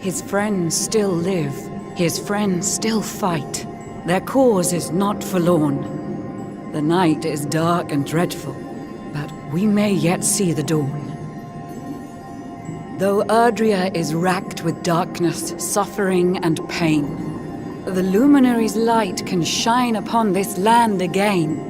His friends still live. His friends still fight. Their cause is not forlorn. The night is dark and dreadful, but we may yet see the dawn. Though Erdrea is racked with darkness, suffering, and pain, the luminary's light can shine upon this land again.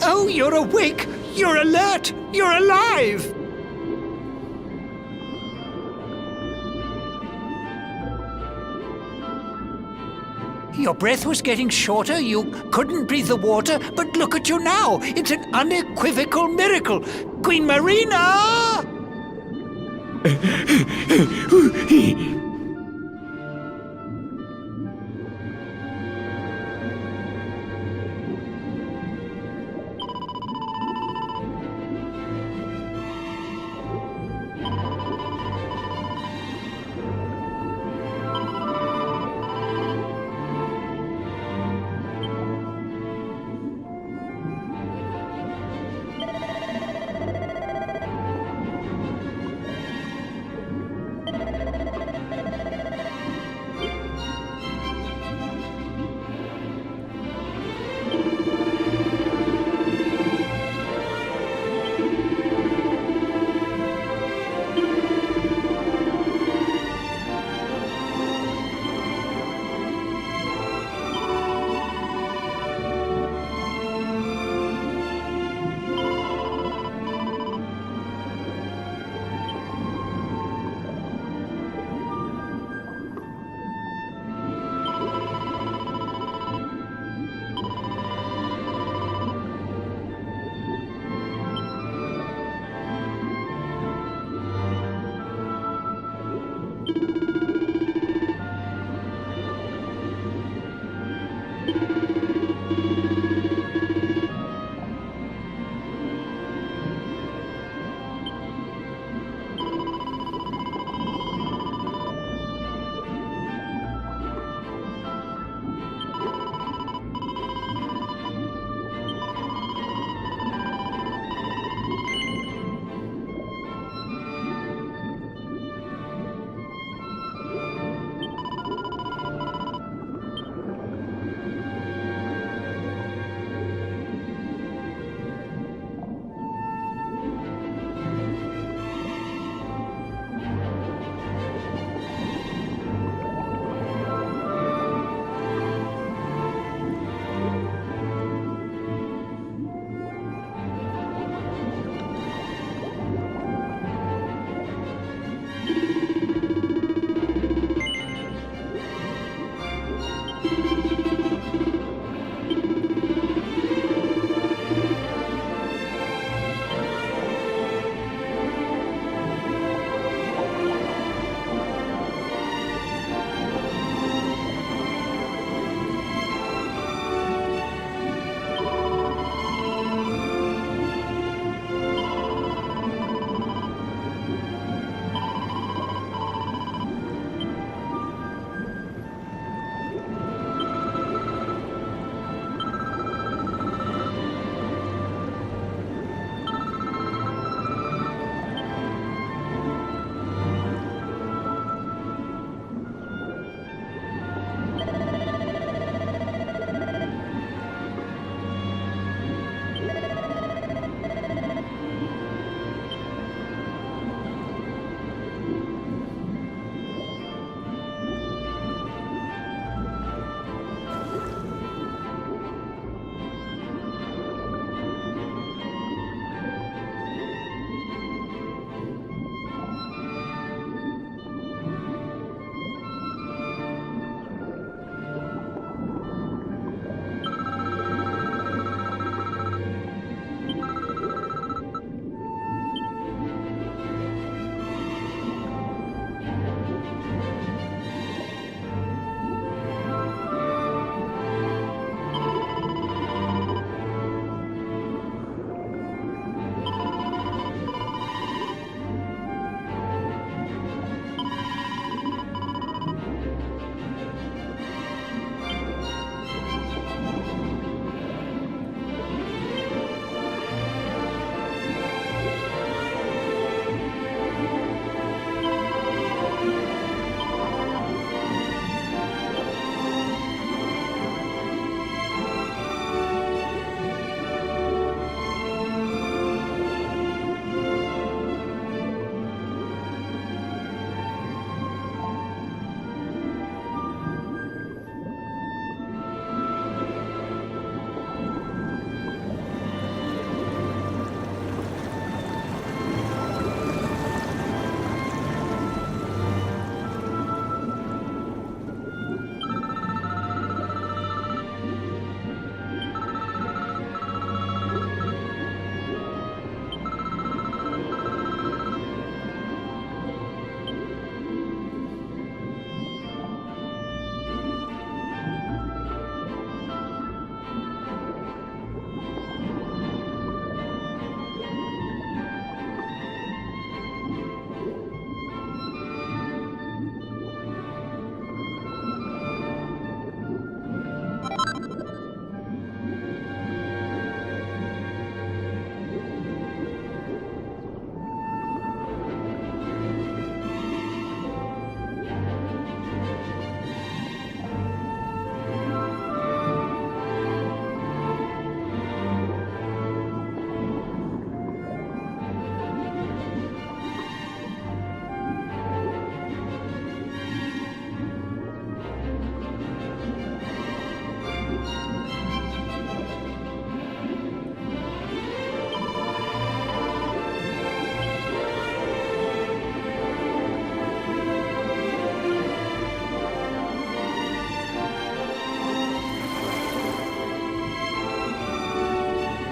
Oh, you're awake! You're alert! You're alive! Your breath was getting shorter, you couldn't breathe the water, but look at you now! It's an unequivocal miracle! Queen Marina!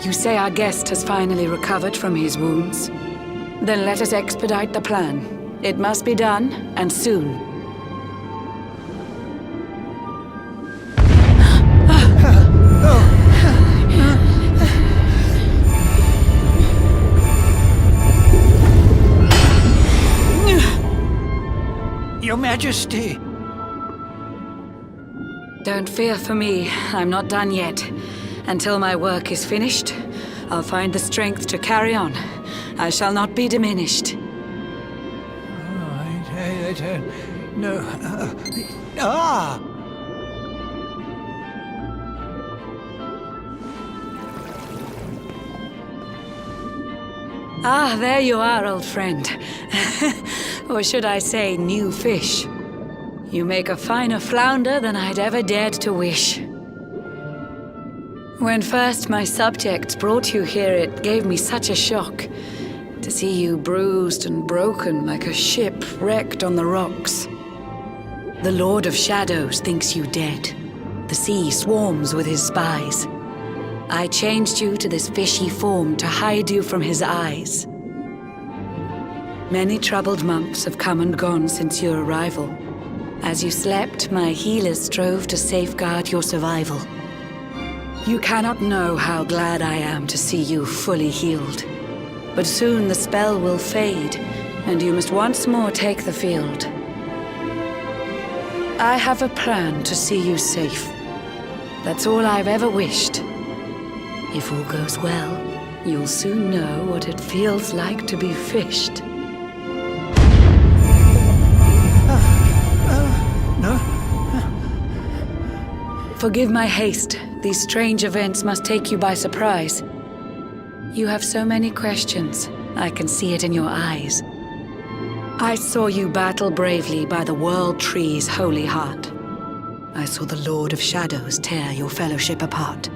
You say our guest has finally recovered from his wounds? Then let us expedite the plan. It must be done, and soon. Your Majesty! Don't fear for me. I'm not done yet. Until my work is finished, I'll find the strength to carry on. I shall not be diminished. No. Ah! Ah, there you are, old friend. Or should I say, new fish. You make a finer flounder than I'd ever dared to wish. When first my subjects brought you here, it gave me such a shock to see you bruised and broken like a ship wrecked on the rocks. The Lord of Shadows thinks you dead. The sea swarms with his spies. I changed you to this fishy form to hide you from his eyes. Many troubled months have come and gone since your arrival. As you slept, my healers strove to safeguard your survival. You cannot know how glad I am to see you fully healed. But soon the spell will fade, and you must once more take the field. I have a plan to see you safe. That's all I've ever wished. If all goes well, you'll soon know what it feels like to be fished. No? Forgive my haste. These strange events must take you by surprise. You have so many questions. I can see it in your eyes. I saw you battle bravely by the World Tree's holy heart. I saw the Lord of Shadows tear your fellowship apart.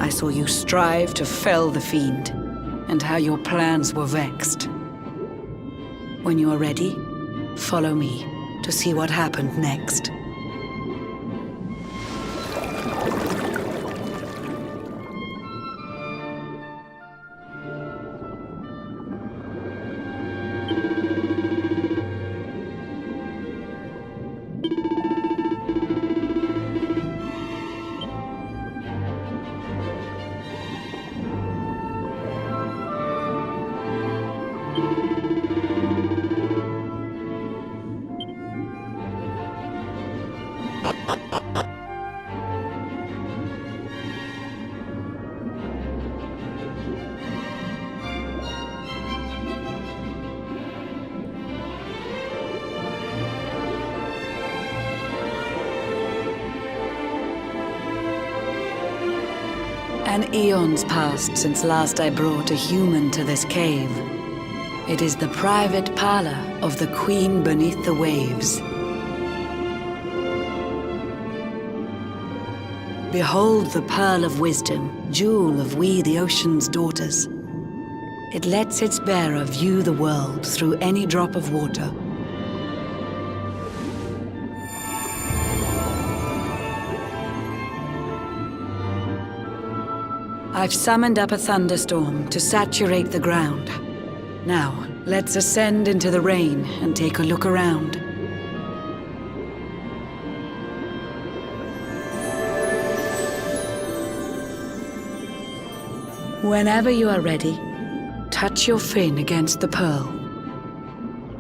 I saw you strive to fell the fiend, and how your plans were vexed. When you are ready, follow me to see what happened next. An eon's passed since last I brought a human to this cave. It is the private parlor of the Queen beneath the waves. Behold the pearl of wisdom, jewel of we the ocean's daughters. It lets its bearer view the world through any drop of water. I've summoned up a thunderstorm to saturate the ground. Now, let's ascend into the rain and take a look around. Whenever you are ready, touch your fin against the pearl,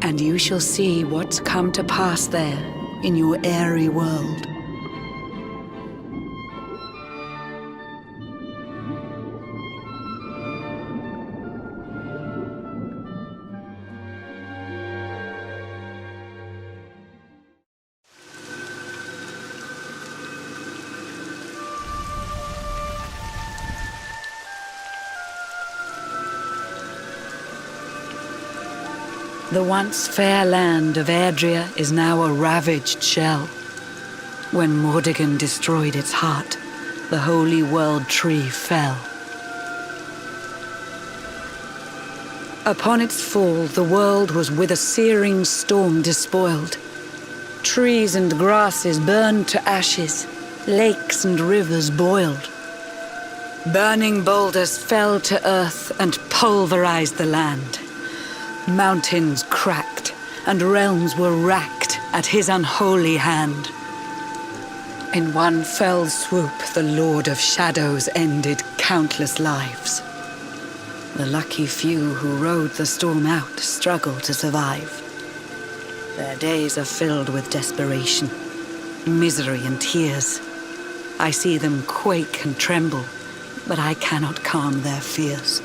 and you shall see what's come to pass there in your airy world. The once fair land of Erdrea is now a ravaged shell. When Mordegon destroyed its heart, the holy world tree fell. Upon its fall, the world was with a searing storm despoiled. Trees and grasses burned to ashes, lakes and rivers boiled. Burning boulders fell to earth and pulverized the land. Mountains cracked, and realms were racked at his unholy hand. In one fell swoop, the Lord of Shadows ended countless lives. The lucky few who rode the storm out struggle to survive. Their days are filled with desperation, misery and tears. I see them quake and tremble, but I cannot calm their fears.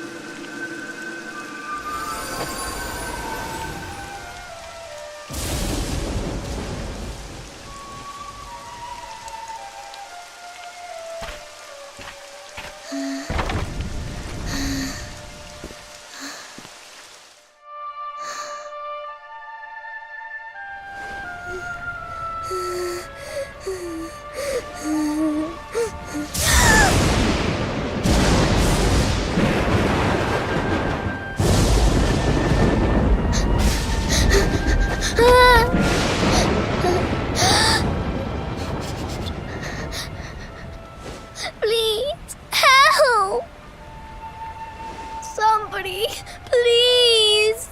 Please, help! Somebody, please!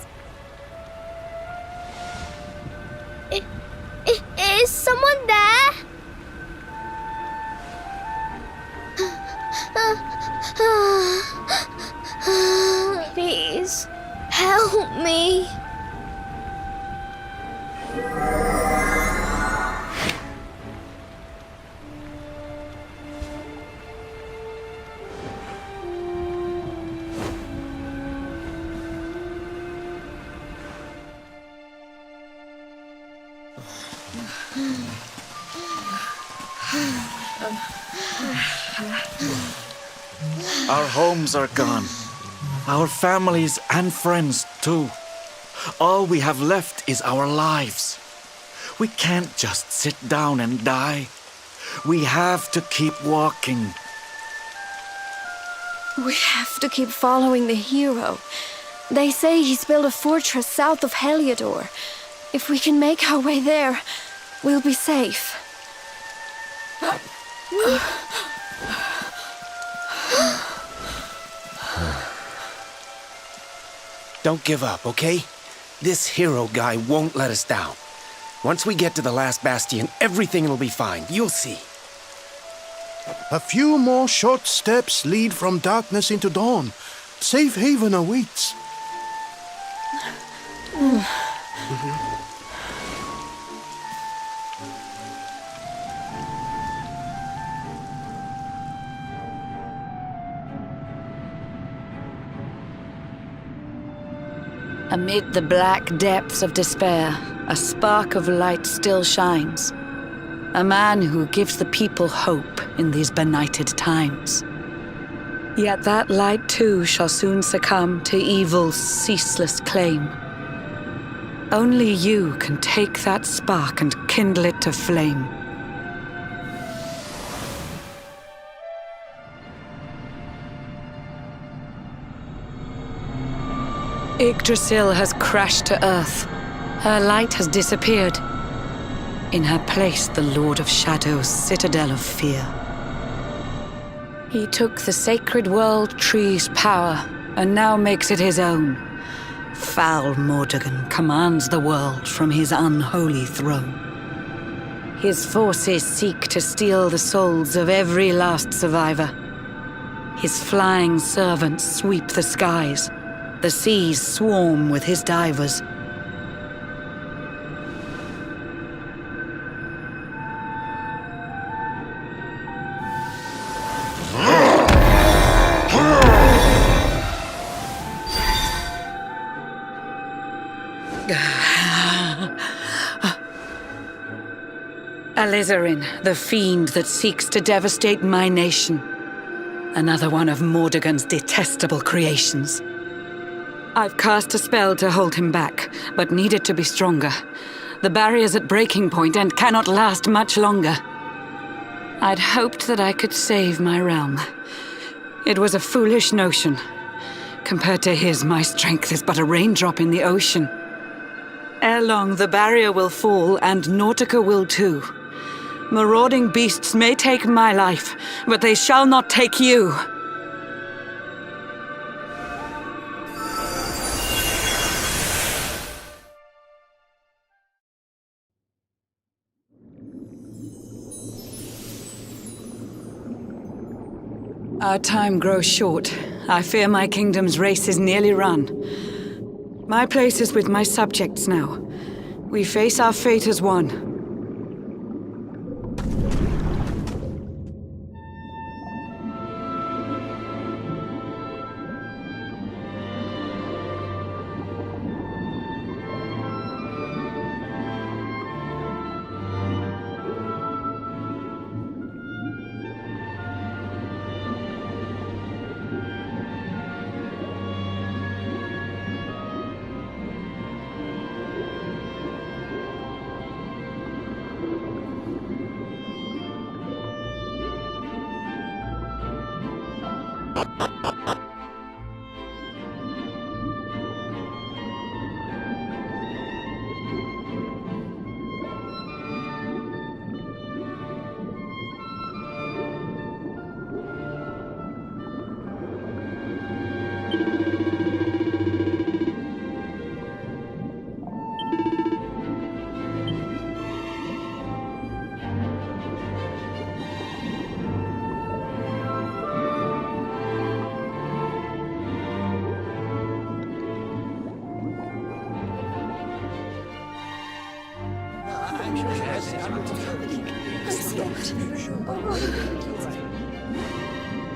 Is someone there? Please, help me. Our homes are gone. Our families and friends too. All we have left is our lives. We can't just sit down and die. We have to keep walking. We have to keep following the hero. They say he's built a fortress south of Heliodor. If we can make our way there, we'll be safe. Don't give up, okay? This hero guy won't let us down. Once we get to the last bastion, everything will be fine. You'll see. A few more short steps lead from darkness into dawn. Safe haven awaits. Amid the black depths of despair, a spark of light still shines. A man who gives the people hope in these benighted times. Yet that light too shall soon succumb to evil's ceaseless claim. Only you can take that spark and kindle it to flame. Yggdrasil has crashed to earth. Her light has disappeared. In her place, the Lord of Shadows' citadel of fear. He took the sacred world tree's power and now makes it his own. Foul Mordegon commands the world from his unholy throne. His forces seek to steal the souls of every last survivor. His flying servants sweep the skies. The seas swarm with his divers. Alizarin, the fiend that seeks to devastate my nation. Another one of Mordegon's detestable creations. I've cast a spell to hold him back, but need it to be stronger. The barrier's at breaking point and cannot last much longer. I'd hoped that I could save my realm. It was a foolish notion. Compared to his, my strength is but a raindrop in the ocean. Ere long, the barrier will fall, and Nautica will too. Marauding beasts may take my life, but they shall not take you. Our time grows short. I fear my kingdom's race is nearly run. My place is with my subjects now. We face our fate as one.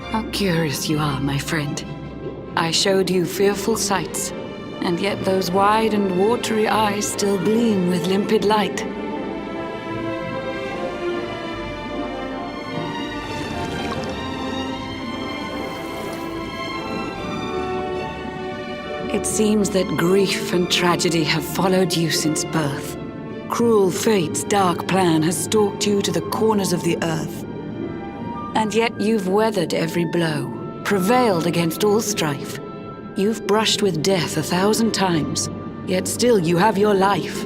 How curious you are, my friend. I showed you fearful sights, and yet those wide and watery eyes still gleam with limpid light. It seems that grief and tragedy have followed you since birth. Cruel fate's dark plan has stalked you to the corners of the earth. And yet you've weathered every blow, prevailed against all strife. You've brushed with death 1,000 times, yet still you have your life.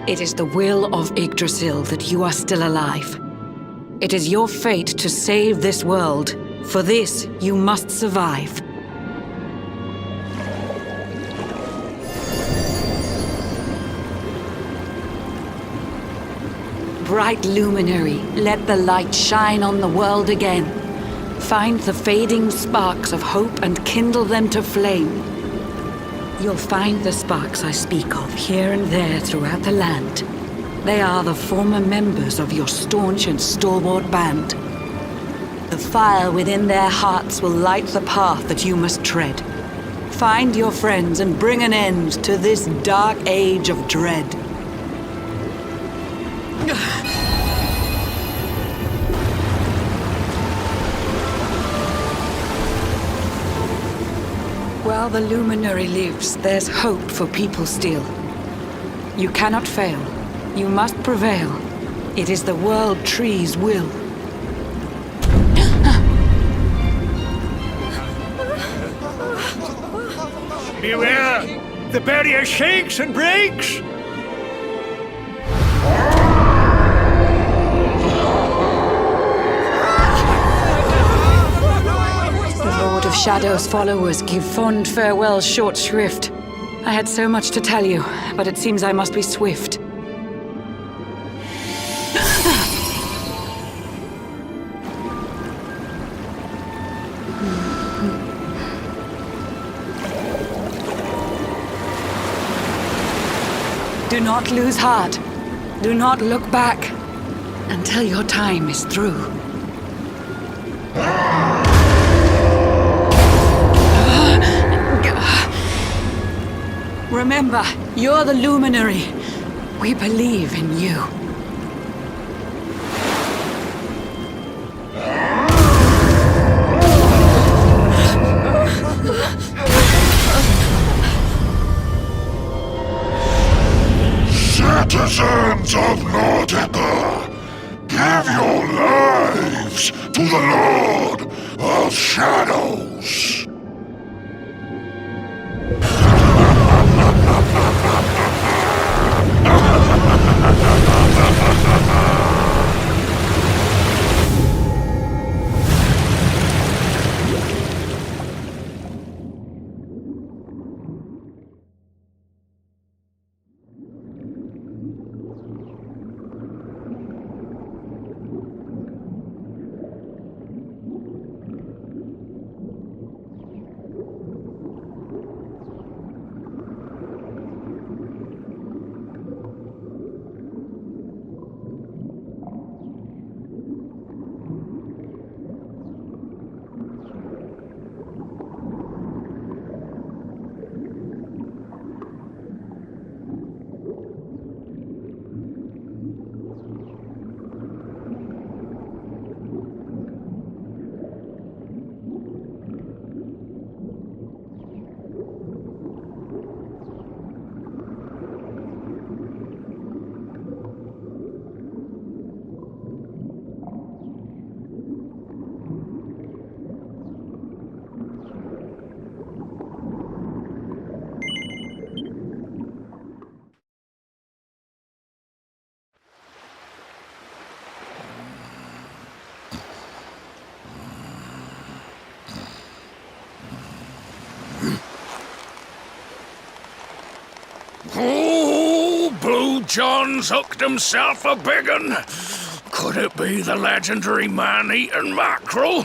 It is the will of Yggdrasil that you are still alive. It is your fate to save this world. For this, you must survive. Bright luminary, let the light shine on the world again. Find the fading sparks of hope and kindle them to flame. You'll find the sparks I speak of here and there throughout the land. They are the former members of your staunch and stalwart band. The fire within their hearts will light the path that you must tread. Find your friends and bring an end to this dark age of dread. While the luminary lives, there's hope for people still. You cannot fail. You must prevail. It is the world tree's will. Beware! The barrier shakes and breaks! The Lord of Shadow's followers give fond farewell short shrift. I had so much to tell you, but it seems I must be swift. Do not lose heart. Do not look back until your time is through. Remember, you're the luminary. We believe in you. Citizens of Nautica, give your lives to the Lord of Shadows. John's hooked himself a big un. Could it be the legendary man-eating mackerel?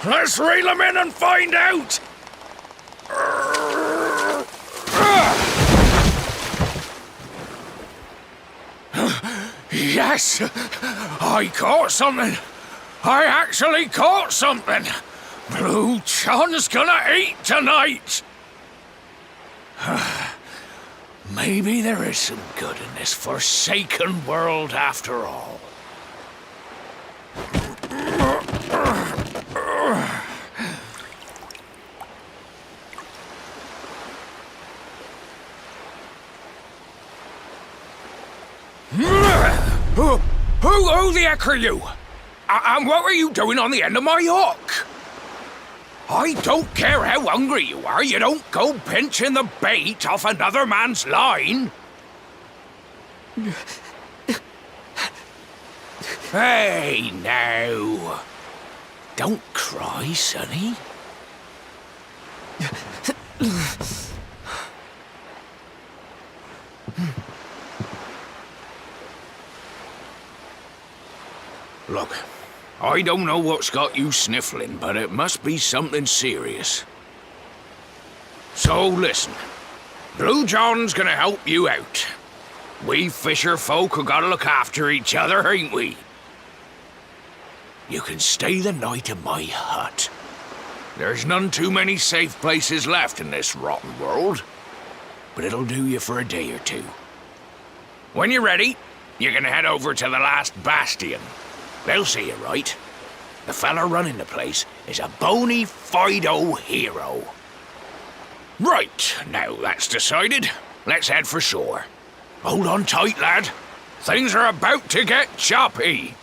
Let's reel him in and find out! Yes! I caught something! I actually caught something! Blue John's gonna eat tonight! Maybe there is some good in this forsaken world after all. Who the heck are you? And what were you doing on the end of my hook? I don't care how hungry you are, you don't go pinching the bait off another man's line. Hey, now. Don't cry, sonny. Look, I don't know what's got you sniffling, but it must be something serious. So listen, Blue John's gonna help you out. We fisher folk have gotta look after each other, ain't we? You can stay the night in my hut. There's none too many safe places left in this rotten world, but it'll do you for a day or two. When you're ready, you're gonna head over to the last bastion. They'll see you right. The fella running the place is a bona fide hero. Right, now that's decided, let's head for shore. Hold on tight, lad. Things are about to get choppy.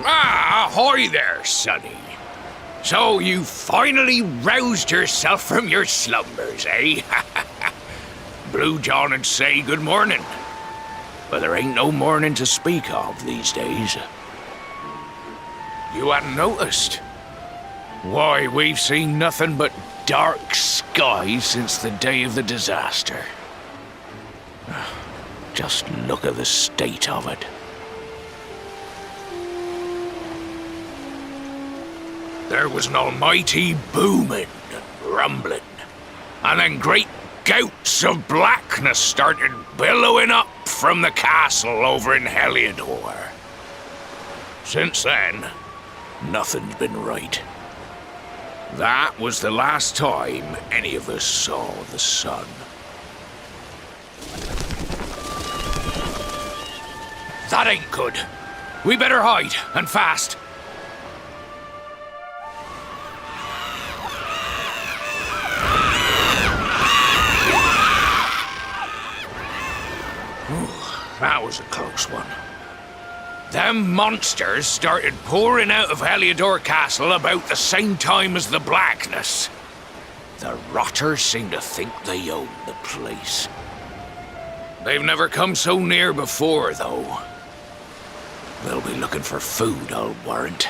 Ahoy there, sonny. So you finally roused yourself from your slumbers, eh? Blue John would say good morning. But there ain't no morning to speak of these days. You hadn't noticed? Why, we've seen nothing but dark skies since the day of the disaster. Just look at the state of it. There was an almighty booming and rumbling, and then great gouts of blackness started billowing up from the castle over in Heliodor. Since then, nothing's been right. That was the last time any of us saw the sun. That ain't good. We better hide, and fast. That was a close one. Them monsters started pouring out of Heliodor Castle about the same time as the blackness. The rotters seem to think they own the place. They've never come so near before, though. They'll be looking for food, I'll warrant.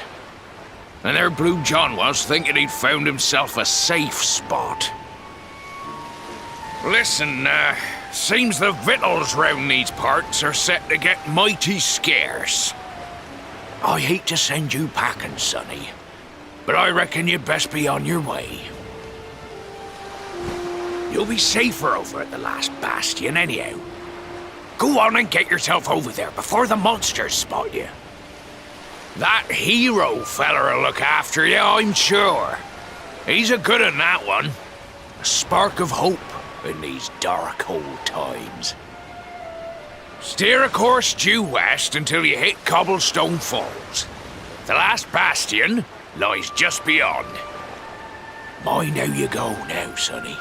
And there Blue John was, thinking he'd found himself a safe spot. Listen, seems the victuals round these parts are set to get mighty scarce. I hate to send you packing, sonny, but I reckon you'd best be on your way. You'll be safer over at the last bastion anyhow. Go on and get yourself over there before the monsters spot you. That hero feller'll look after you, I'm sure. He's a good un, that one. A spark of hope in these dark old times. Steer a course due west until you hit Cobblestone Falls. The last bastion lies just beyond. Mind how you go now, sonny.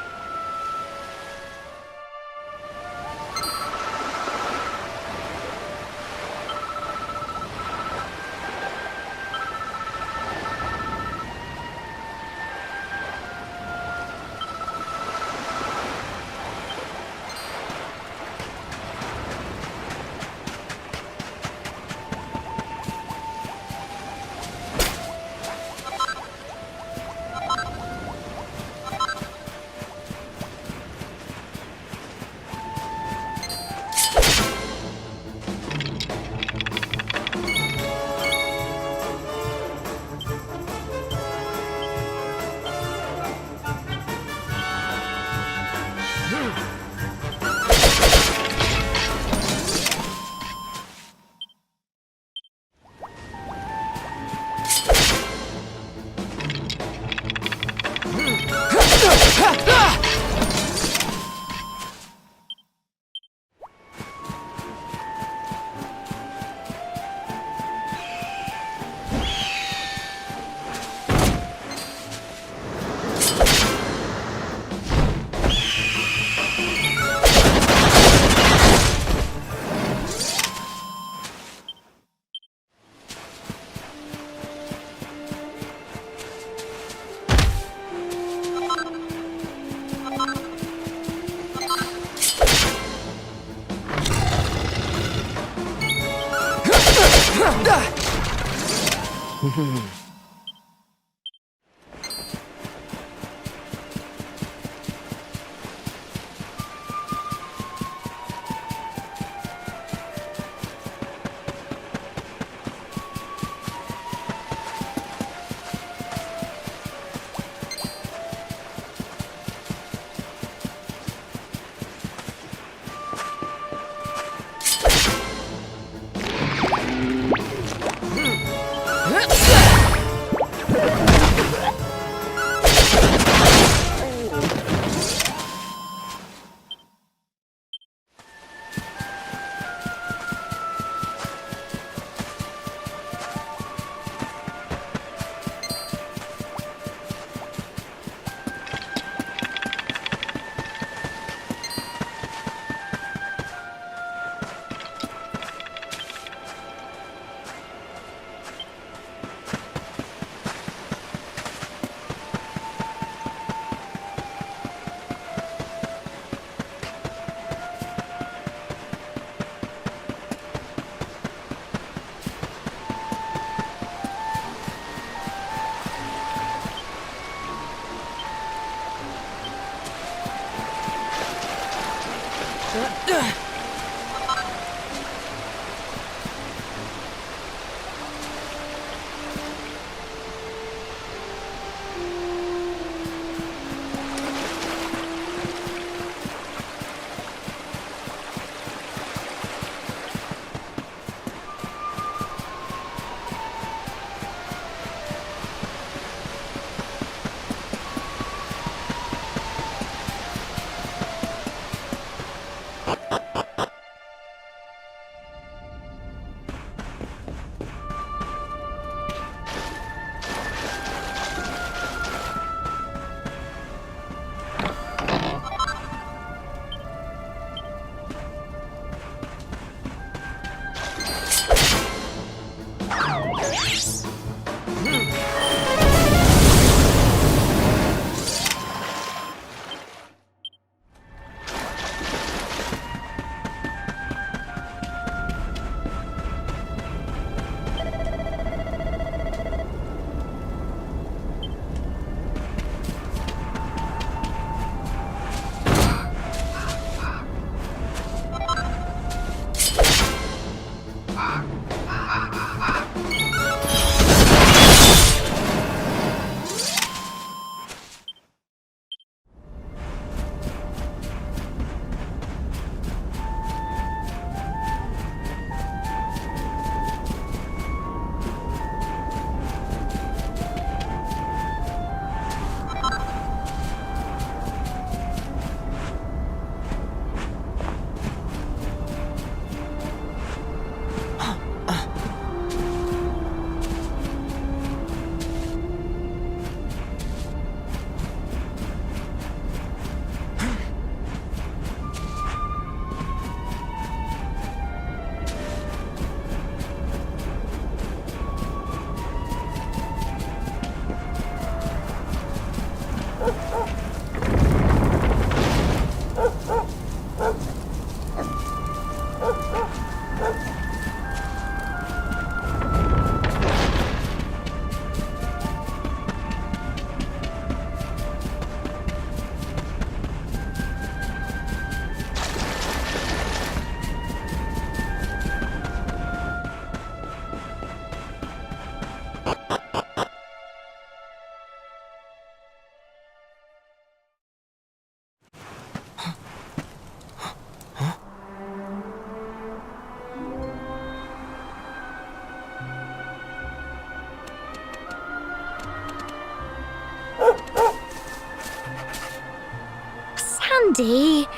Sandy,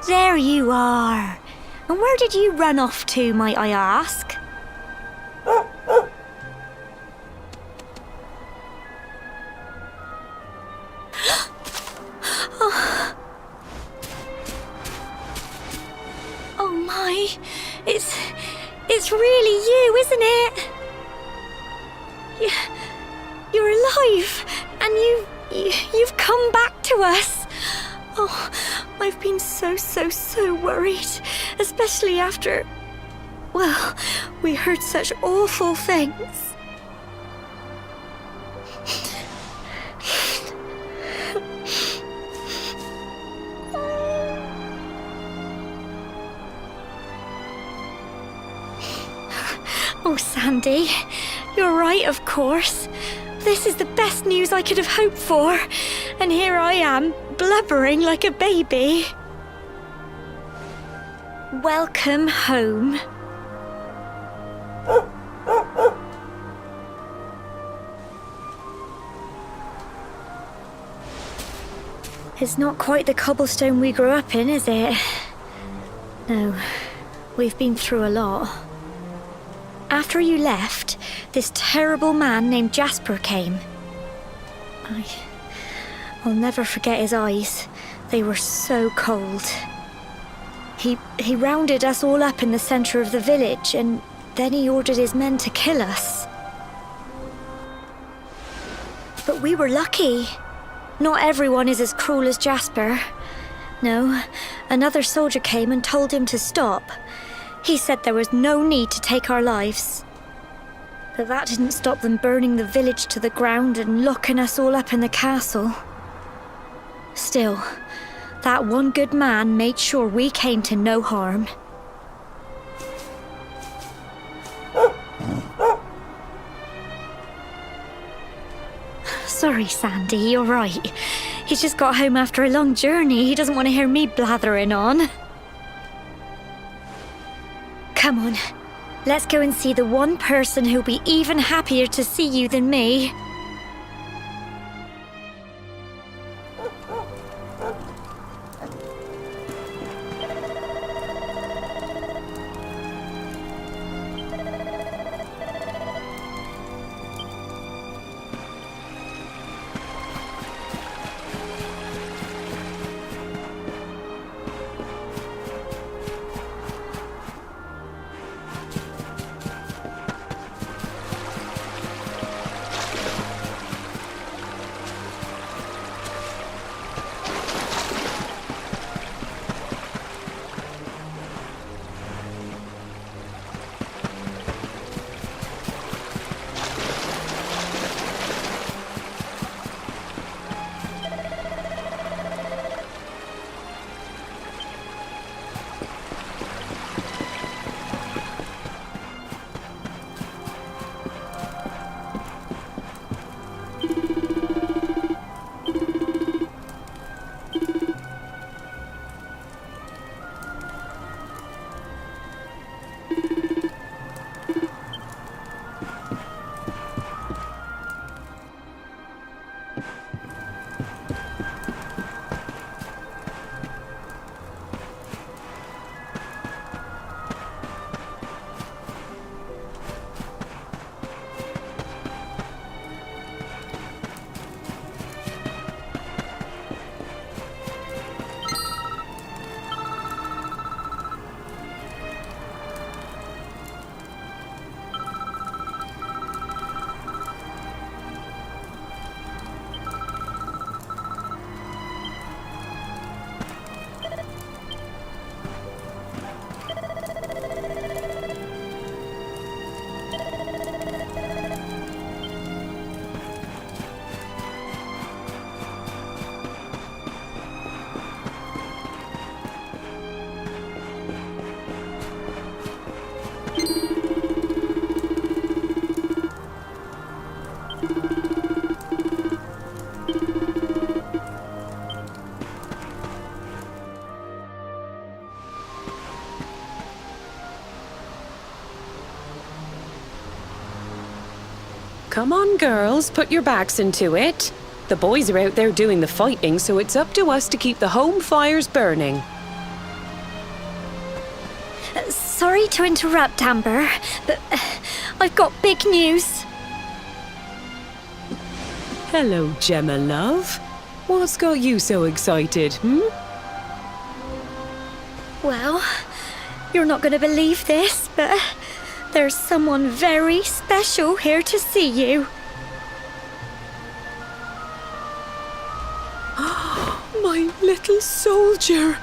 there you are. And where did you run off to, might I ask? Oh my, it's really you, isn't it? You're alive, and you've come back to us. Oh, I've been so worried, especially after, well, we heard such awful things. Oh, Sandy, you're right, of course. This is the best news I could have hoped for. And here I am, blubbering like a baby. Welcome home. It's not quite the cobblestone we grew up in, is it? No, we've been through a lot. After you left, this terrible man named Jasper came. I'll never forget his eyes. They were so cold. He rounded us all up in the center of the village, and then he ordered his men to kill us. But we were lucky. Not everyone is as cruel as Jasper. No, another soldier came and told him to stop. He said there was no need to take our lives. But that didn't stop them burning the village to the ground and locking us all up in the castle. Still, that one good man made sure we came to no harm. Sorry, Sandy, you're right. He's just got home after a long journey. He doesn't want to hear me blathering on. Come on, let's go and see the one person who'll be even happier to see you than me. Come on, girls, put your backs into it. The boys are out there doing the fighting, so it's up to us to keep the home fires burning. Sorry to interrupt, Amber, but I've got big news. Hello, Gemma, love. What's got you so excited, Well, you're not going to believe this, but there's someone very special here to see you. My little soldier.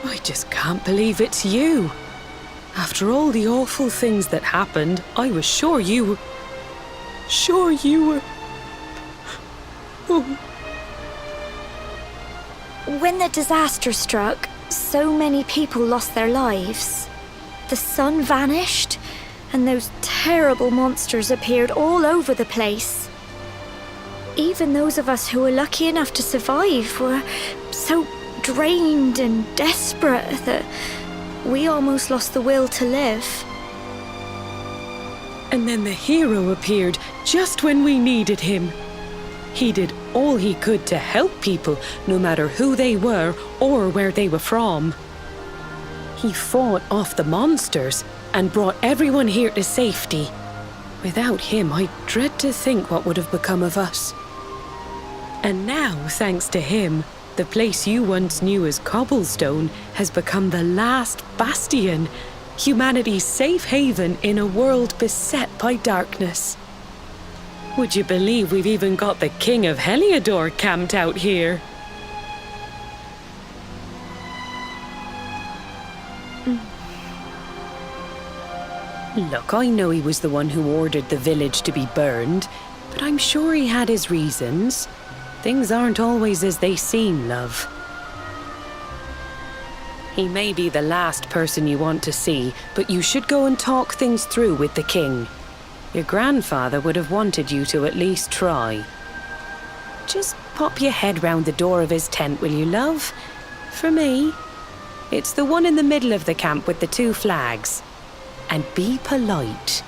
I just can't believe it's you. After all the awful things that happened, I was sure you were... Oh. When the disaster struck, so many people lost their lives. The sun vanished, and those terrible monsters appeared all over the place. Even those of us who were lucky enough to survive were so drained and desperate that we almost lost the will to live. And then the hero appeared just when we needed him. He did all he could to help people, no matter who they were or where they were from. He fought off the monsters and brought everyone here to safety. Without him, I dread to think what would have become of us. And now, thanks to him, the place you once knew as Cobblestone has become the last bastion, humanity's safe haven in a world beset by darkness. Would you believe we've even got the King of Heliodor camped out here? Look, I know he was the one who ordered the village to be burned, but I'm sure he had his reasons. Things aren't always as they seem, love. He may be the last person you want to see, but you should go and talk things through with the king. Your grandfather would have wanted you to at least try. Just pop your head round the door of his tent, will you, love? For me. It's the one in the middle of the camp with the 2 flags. And be polite.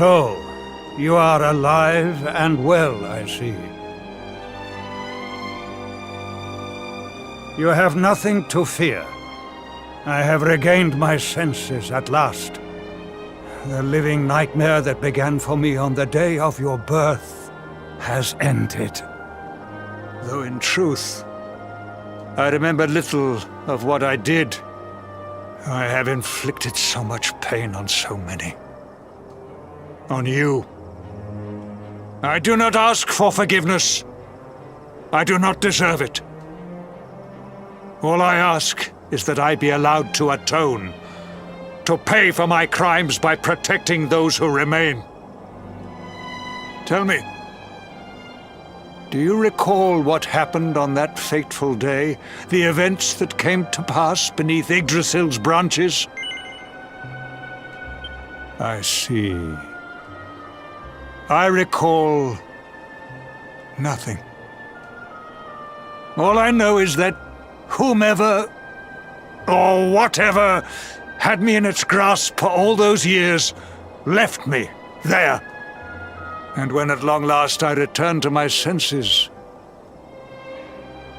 So, you are alive and well, I see. You have nothing to fear. I have regained my senses at last. The living nightmare that began for me on the day of your birth has ended. Though in truth, I remember little of what I did. I have inflicted so much pain on so many. On you. I do not ask for forgiveness. I do not deserve it. All I ask is that I be allowed to atone, to pay for my crimes by protecting those who remain. Tell me, do you recall what happened on that fateful day? The events that came to pass beneath Yggdrasil's branches? I see. I recall nothing. All I know is that whomever or whatever had me in its grasp for all those years left me there. And when at long last I returned to my senses,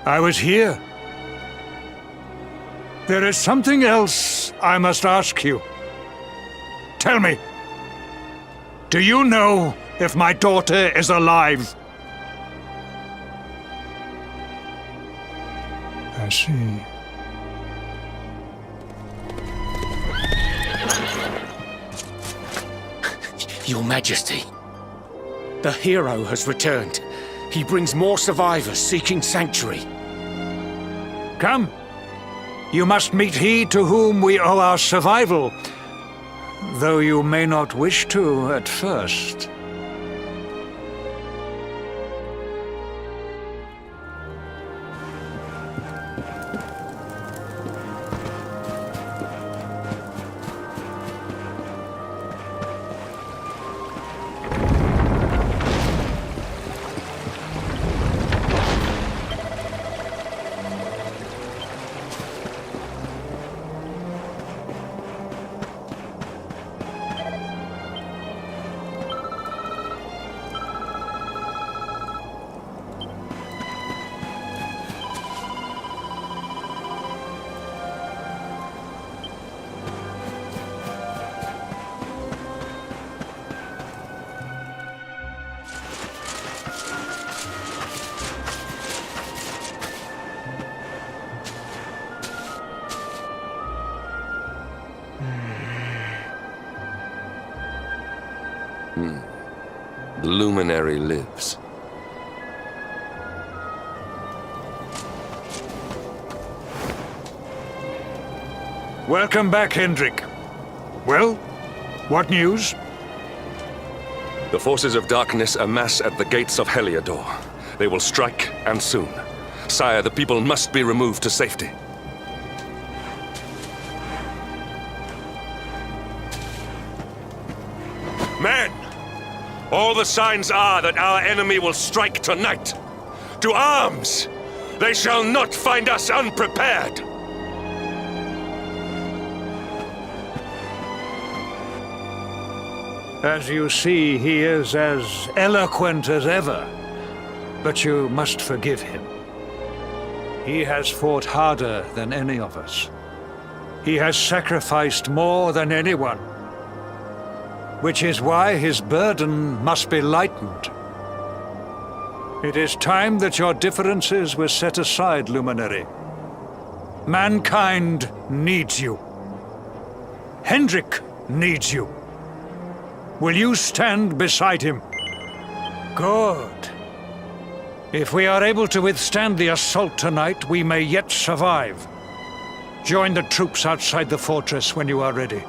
I was here. There is something else I must ask you. Tell me, do you know if my daughter is alive? I see. Your Majesty, the hero has returned. He brings more survivors seeking sanctuary. Come. You must meet he to whom we owe our survival, though you may not wish to at first. The luminary lives. Welcome back, Hendrik. Well, what news? The forces of darkness amass at the gates of Heliodor. They will strike, and soon. Sire, the people must be removed to safety. Men! All the signs are that our enemy will strike tonight. To arms! They shall not find us unprepared! As you see, he is as eloquent as ever. But you must forgive him. He has fought harder than any of us. He has sacrificed more than anyone. Which is why his burden must be lightened. It is time that your differences were set aside, Luminary. Mankind needs you. Hendrik needs you. Will you stand beside him? Good. If we are able to withstand the assault tonight, we may yet survive. Join the troops outside the fortress when you are ready.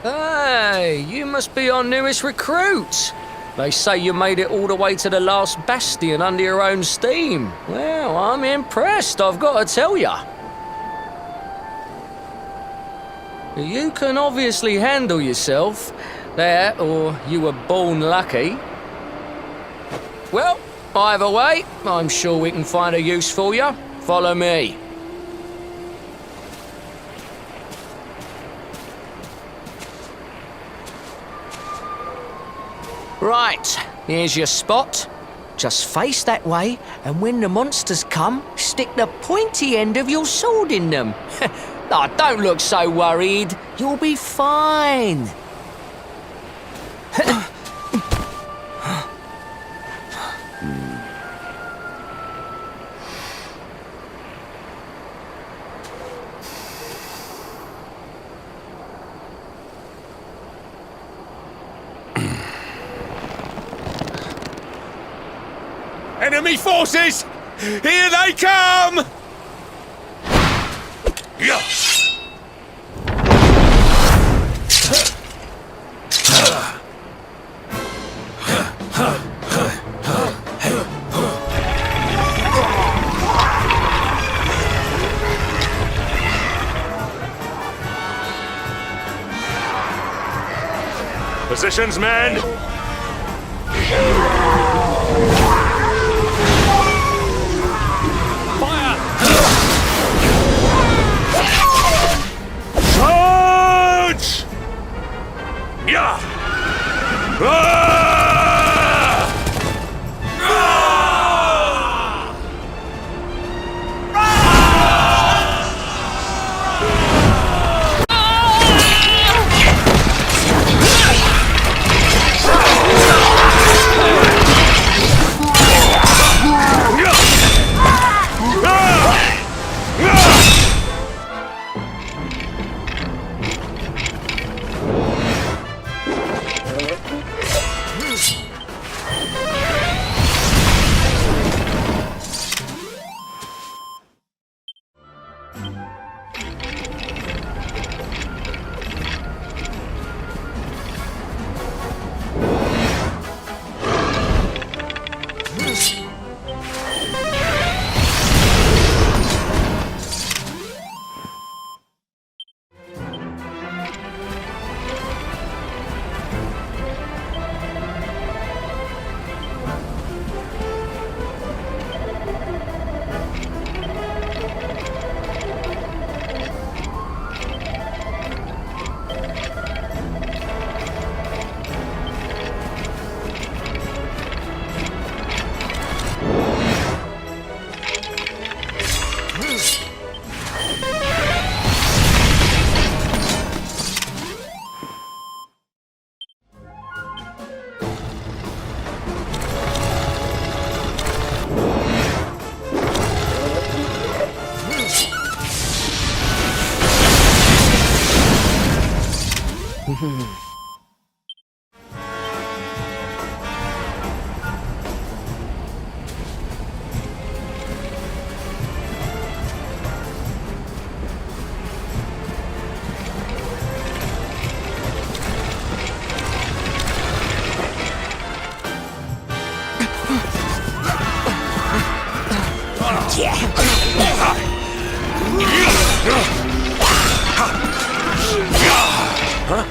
Hey, you must be our newest recruit. They say you made it all the way to the last bastion under your own steam. Well, I'm impressed, I've got to tell ya. You can obviously handle yourself. That, or you were born lucky. Well, either way, I'm sure we can find a use for you. Follow me. Right, here's your spot. Just face that way, and when the monsters come, stick the pointy end of your sword in them. Oh, don't look so worried. You'll be fine. Enemy forces! Here they come! Yeah. Positions, men! Charge! Yeah!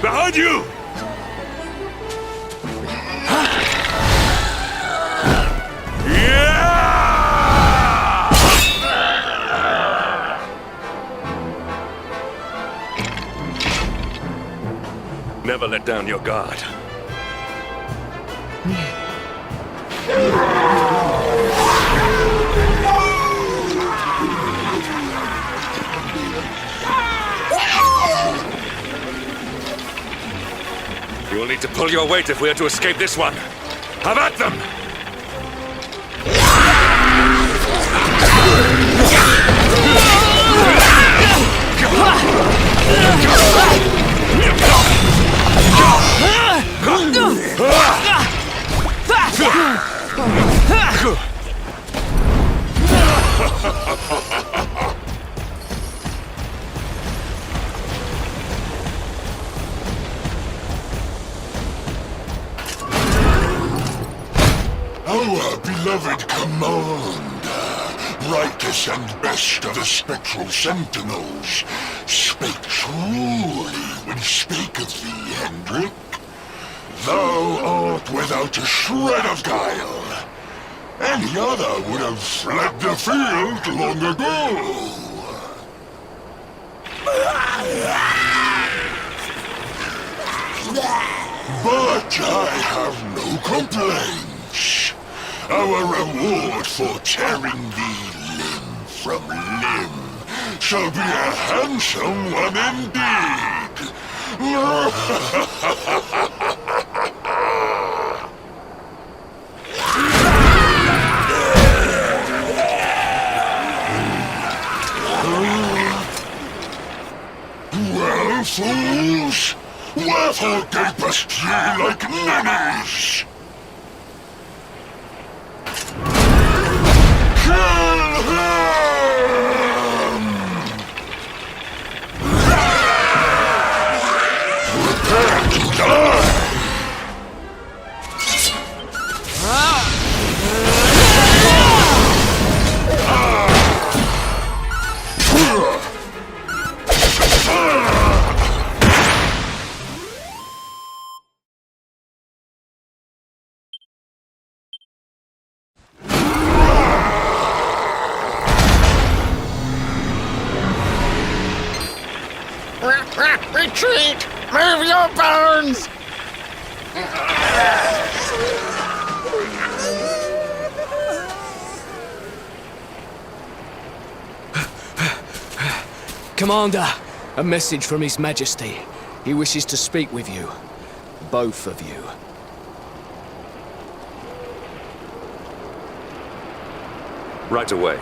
Behind you! Never let down your guard. You'll need to pull your weight if we are to escape this one. Have at them! Our beloved commander, brightest and best of the spectral sentinels, spake truly when he spake of thee, Hendrik. Thou art without a shred of guile. Any other would have fled the field long ago. But I have no complaints. Our reward for tearing thee limb from limb shall be a handsome one indeed. Well, fools, wherefore gapest ye like ninnies? Kill him! Prepare to die! Retreat! Move your bones! Commander, a message from His Majesty. He wishes to speak with you. Both of you. Right away.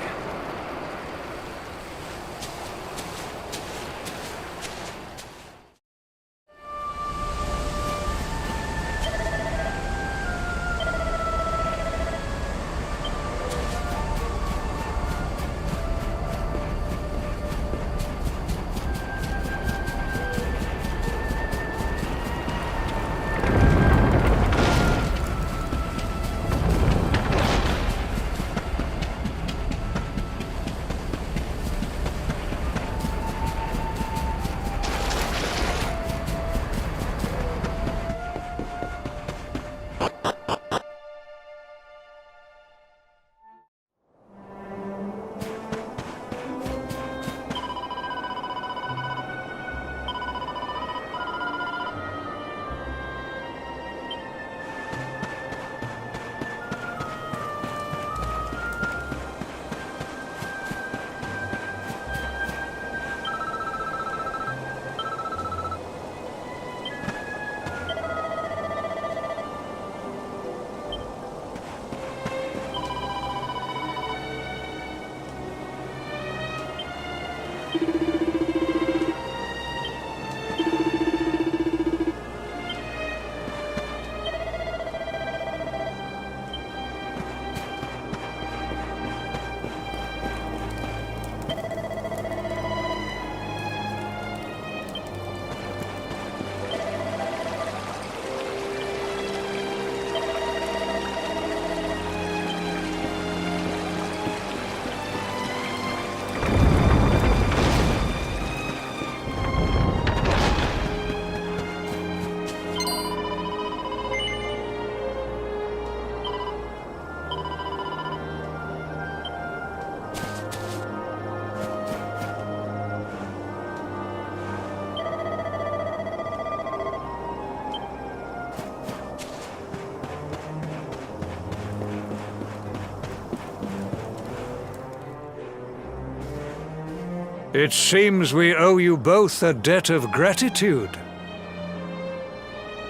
It seems we owe you both a debt of gratitude.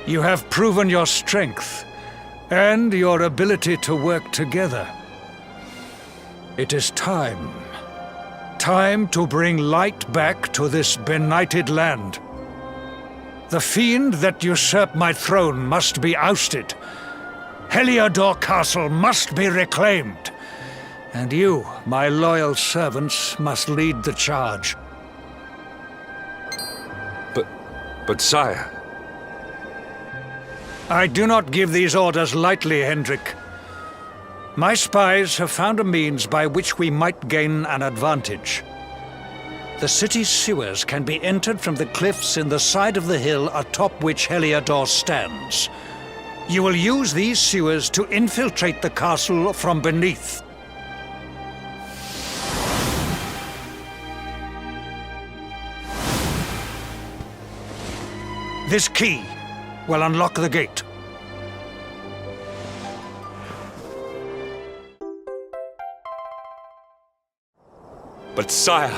You have proven your strength and your ability to work together. It is time. Time to bring light back to this benighted land. The fiend that usurped my throne must be ousted. Heliodor Castle must be reclaimed. And you, my loyal servants, must lead the charge. But sire... I do not give these orders lightly, Hendrik. My spies have found a means by which we might gain an advantage. The city's sewers can be entered from the cliffs in the side of the hill atop which Heliodor stands. You will use these sewers to infiltrate the castle from beneath. This key will unlock the gate. But sire,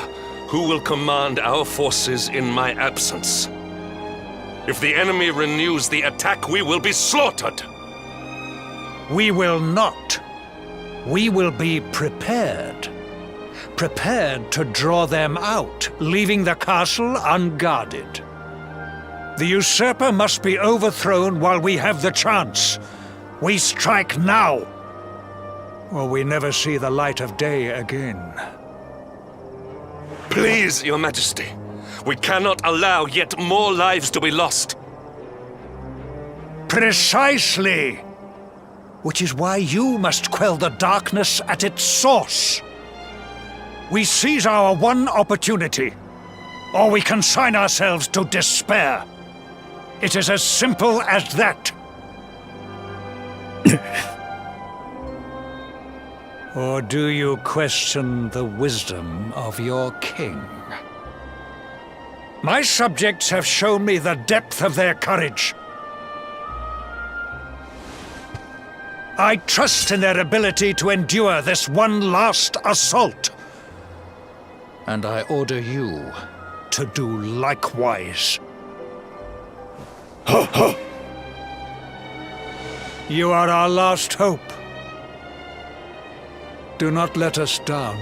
who will command our forces in my absence? If the enemy renews the attack, we will be slaughtered! We will not. We will be prepared. Prepared to draw them out, leaving the castle unguarded. The usurper must be overthrown while we have the chance. We strike now, or we never see the light of day again. Please, Your Majesty. We cannot allow yet more lives to be lost. Precisely! Which is why you must quell the darkness at its source. We seize our one opportunity, or we consign ourselves to despair. It is as simple as that. Or do you question the wisdom of your king? My subjects have shown me the depth of their courage. I trust in their ability to endure this one last assault. And I order you to do likewise. You are our last hope. Do not let us down.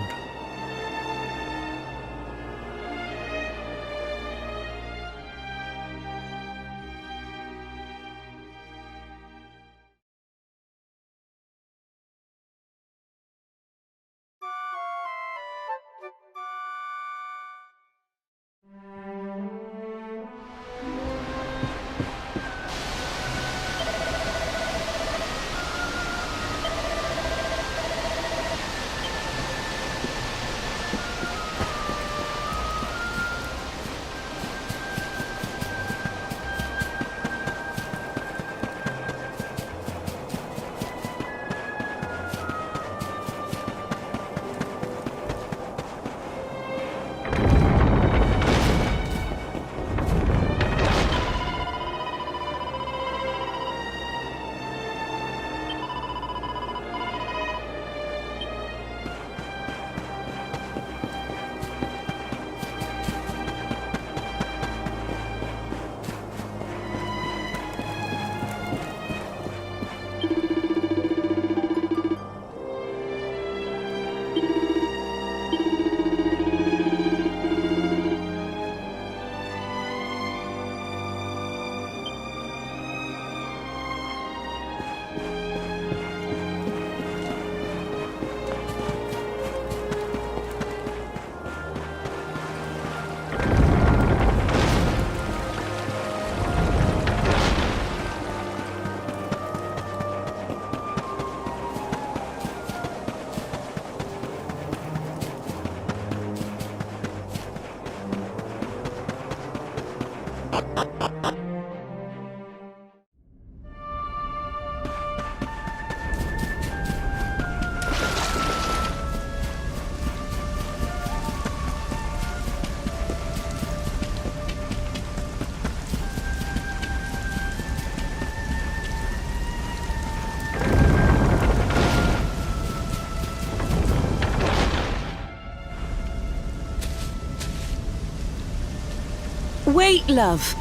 Wait, love.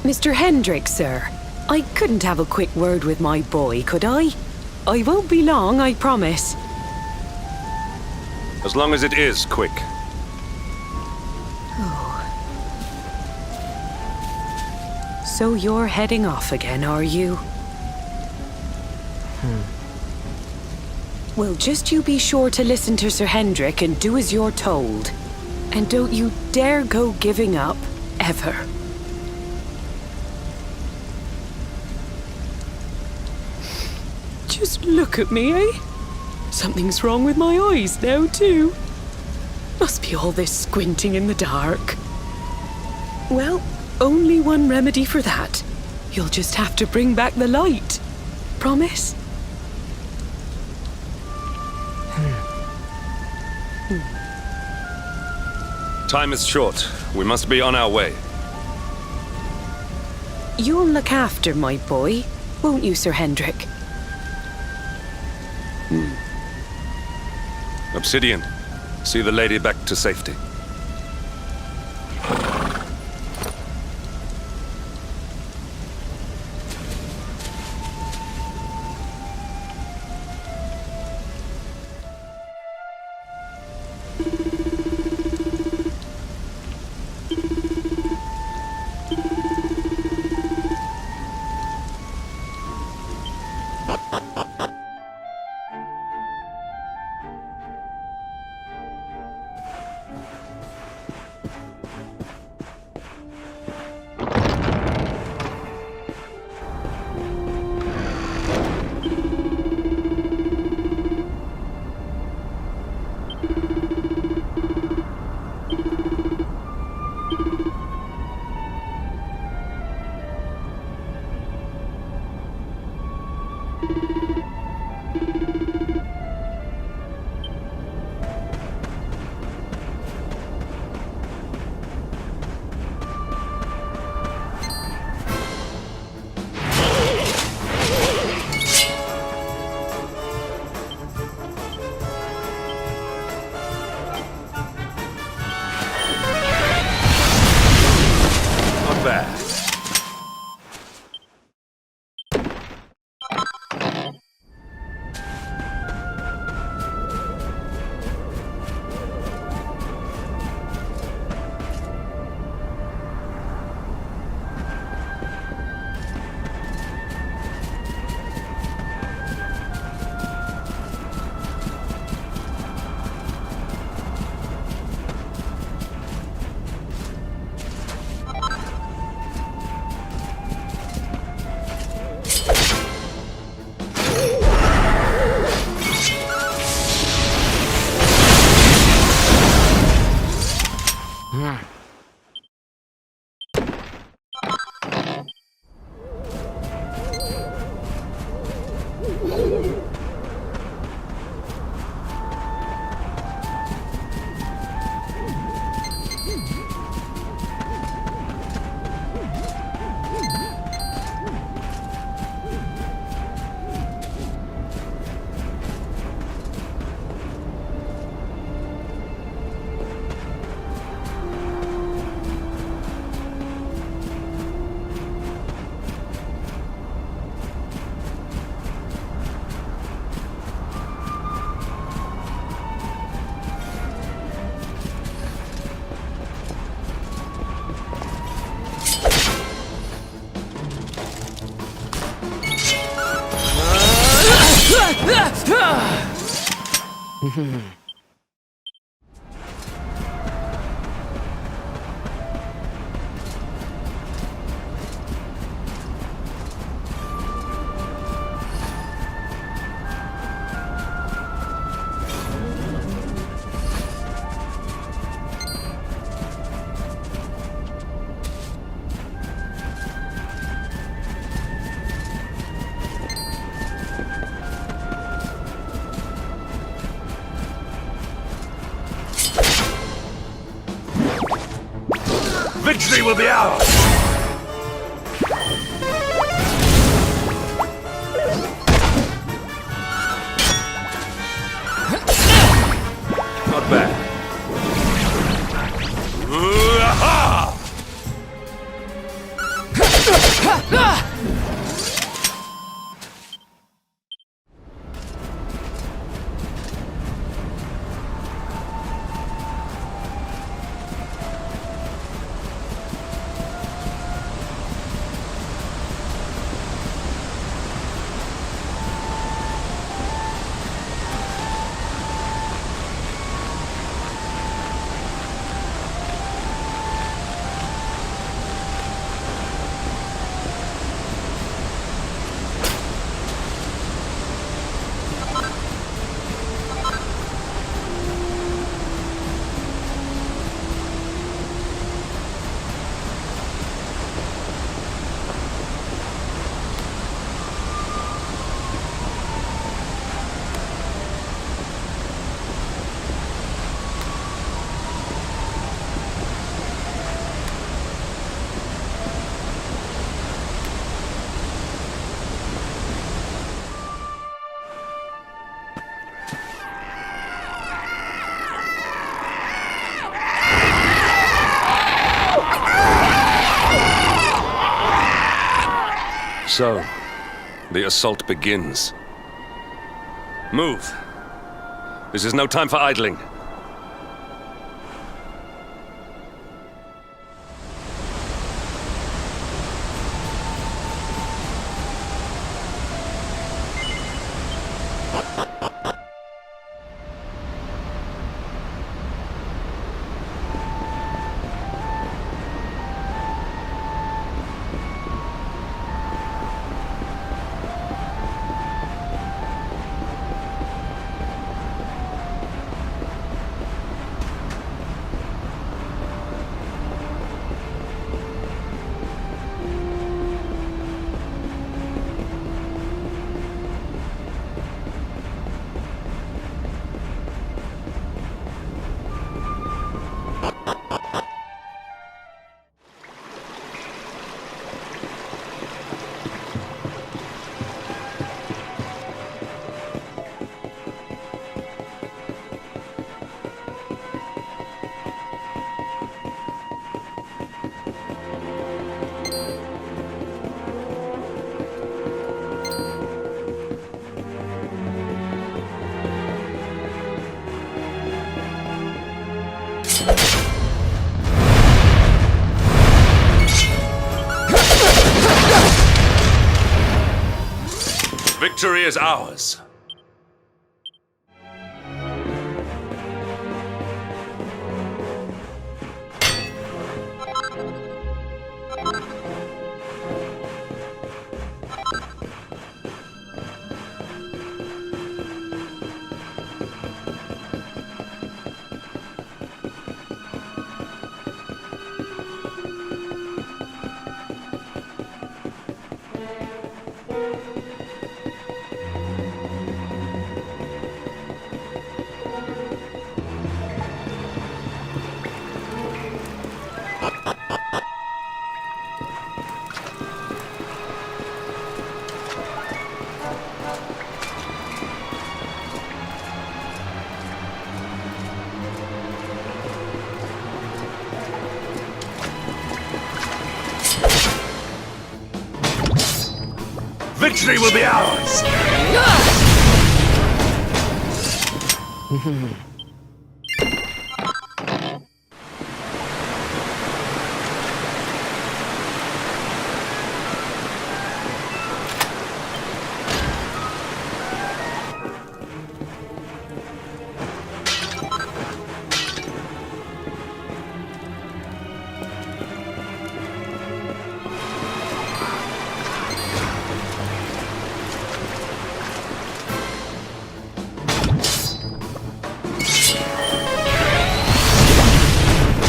Mr. Hendrick, sir. I couldn't have a quick word with my boy, could I? I won't be long, I promise. As long as it is quick. So you're heading off again, are you? Well, just you be sure to listen to Sir Hendrick and do as you're told. And don't you dare go giving up, ever. Just look at me, eh? Something's wrong with my eyes now, too. Must be all this squinting in the dark. Well, only one remedy for that. You'll just have to bring back the light. Promise? Time is short. We must be on our way. You'll look after my boy, won't you, Sir Hendrick? Obsidian, see the lady back to safety. Victory will be ours! Not bad. So, the assault begins. Move. This is no time for idling. Victory is ours. Victory will be ours!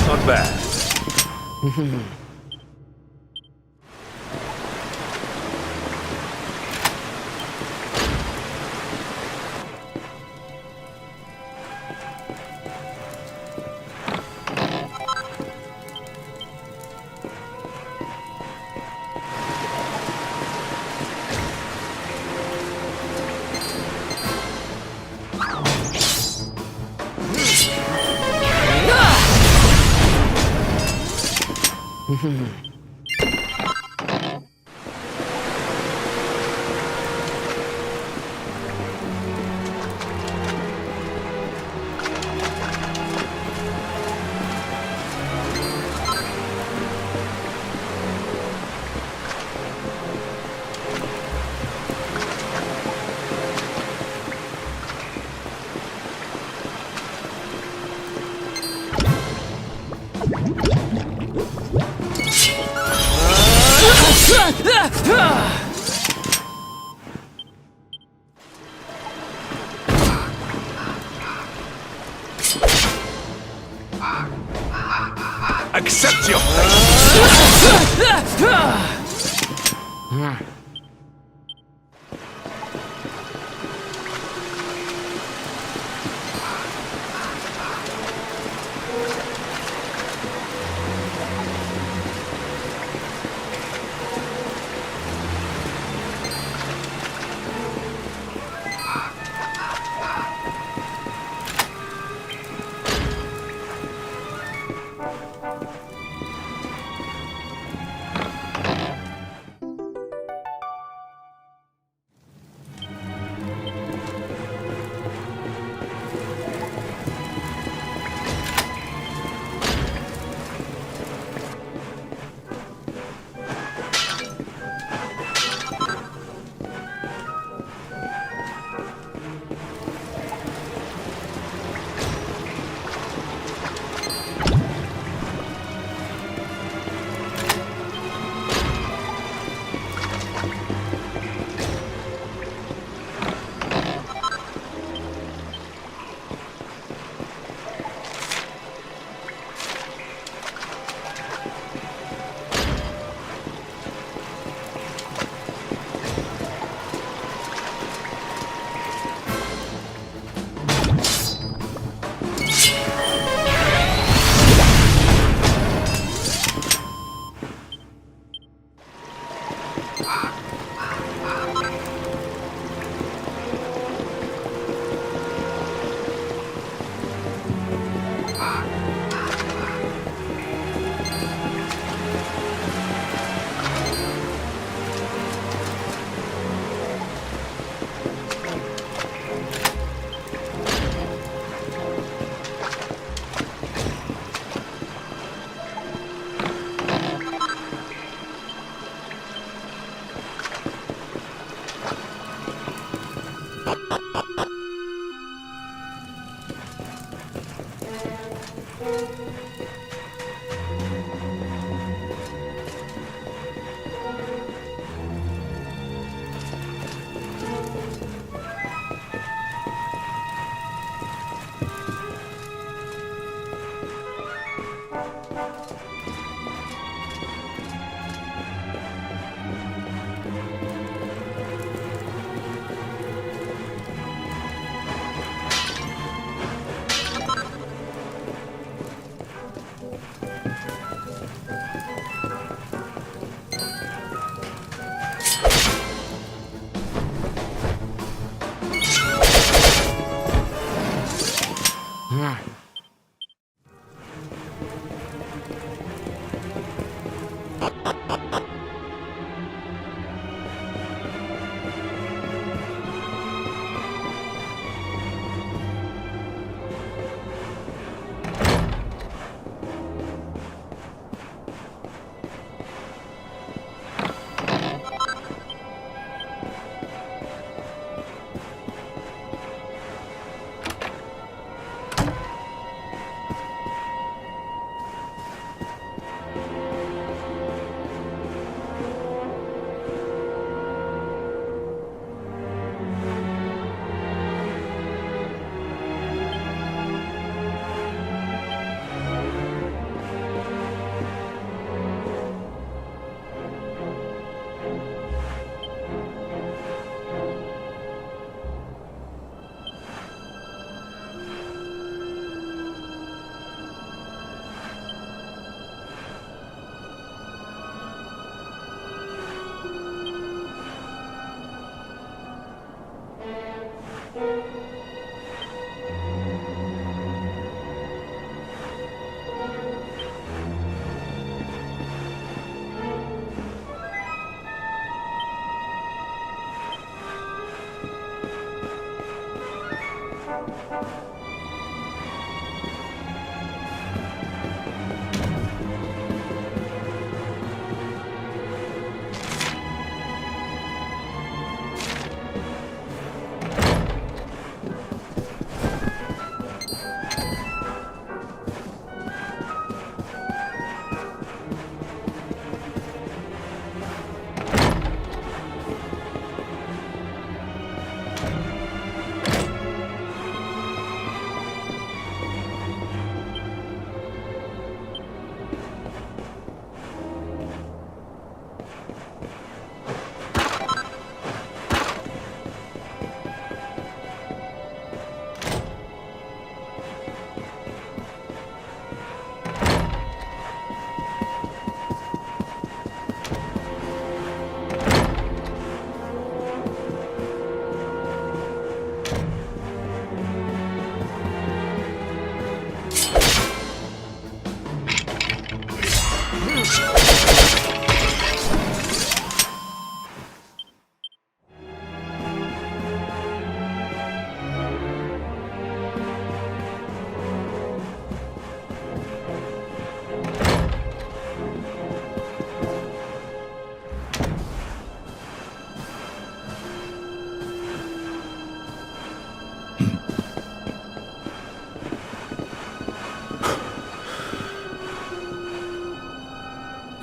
Not bad. Accept your fate!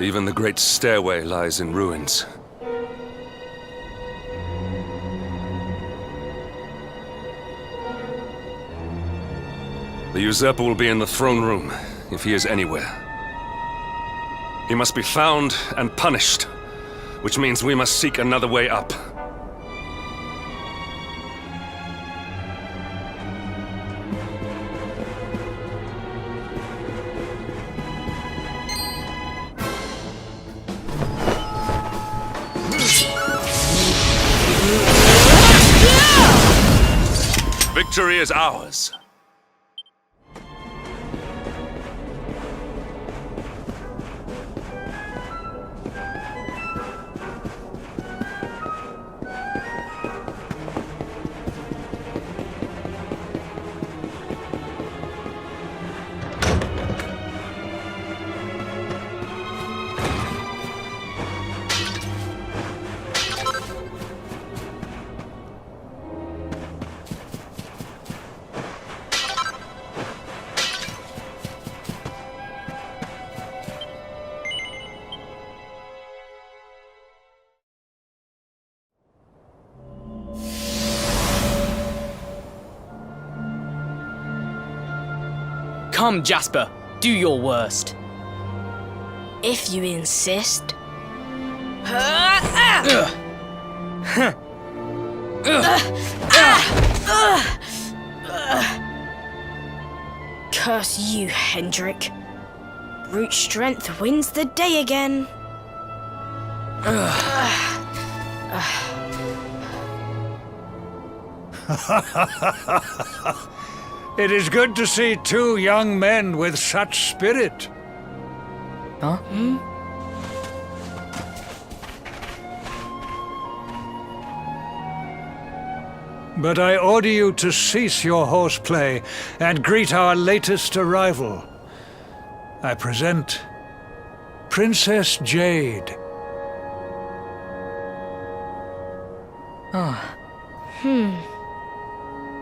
Even the great stairway lies in ruins. The usurper will be in the throne room, if he is anywhere. He must be found and punished, which means we must seek another way up. Victory is ours. Come, Jasper, do your worst. If you insist. Curse you, Hendrik. Brute strength wins the day again. It is good to see two young men with such spirit. Huh? But I order you to cease your horseplay and greet our latest arrival. I present Princess Jade.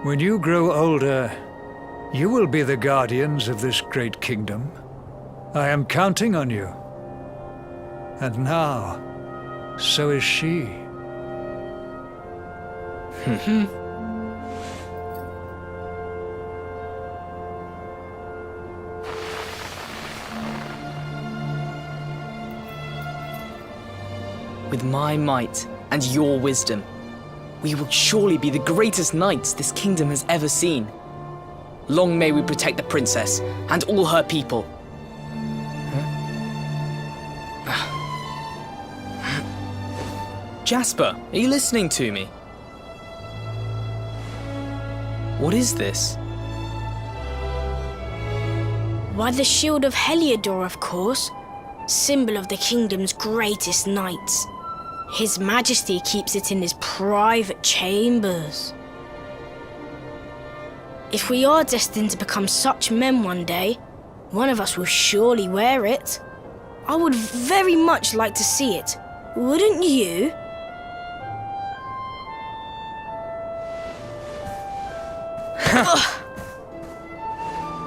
When you grow older, you will be the guardians of this great kingdom. I am counting on you. And now, so is she. With my might and your wisdom, we will surely be the greatest knights this kingdom has ever seen. Long may we protect the princess and all her people. Jasper, are you listening to me? What is this? Why, the shield of Heliodor, of course. Symbol of the kingdom's greatest knights. His Majesty keeps it in his private chambers. If we are destined to become such men one day, one of us will surely wear it. I would very much like to see it. Wouldn't you?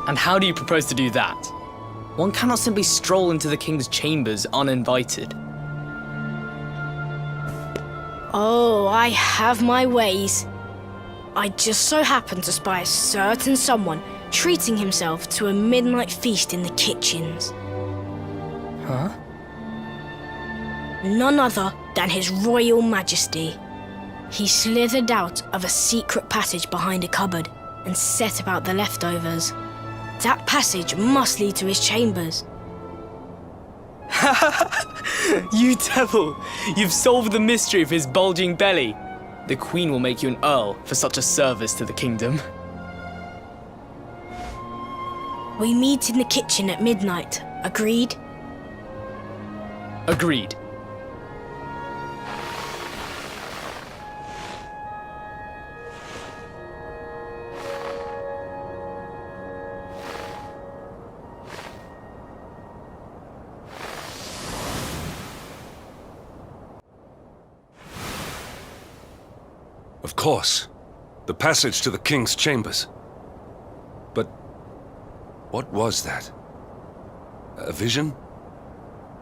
And how do you propose to do that? One cannot simply stroll into the king's chambers uninvited. Oh, I have my ways. I just so happen to spy a certain someone treating himself to a midnight feast in the kitchens. Huh? None other than His Royal Majesty. He slithered out of a secret passage behind a cupboard and set about the leftovers. That passage must lead to his chambers. You devil! You've solved the mystery of his bulging belly. The Queen will make you an earl for such a service to the kingdom. We meet in the kitchen at midnight. Agreed? Agreed. Of course. The passage to the king's chambers. But what was that? A vision?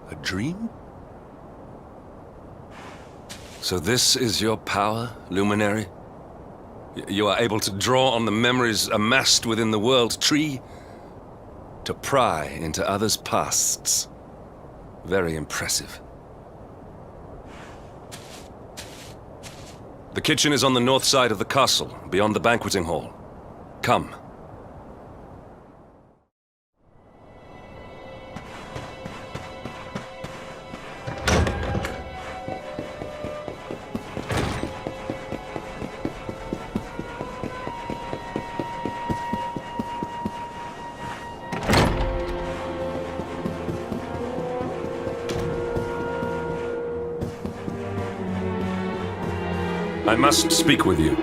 A dream? So this is your power, Luminary? You are able to draw on the memories amassed within the world tree to pry into others' pasts. Very impressive. The kitchen is on the north side of the castle, beyond the banqueting hall. Come. I must speak with you.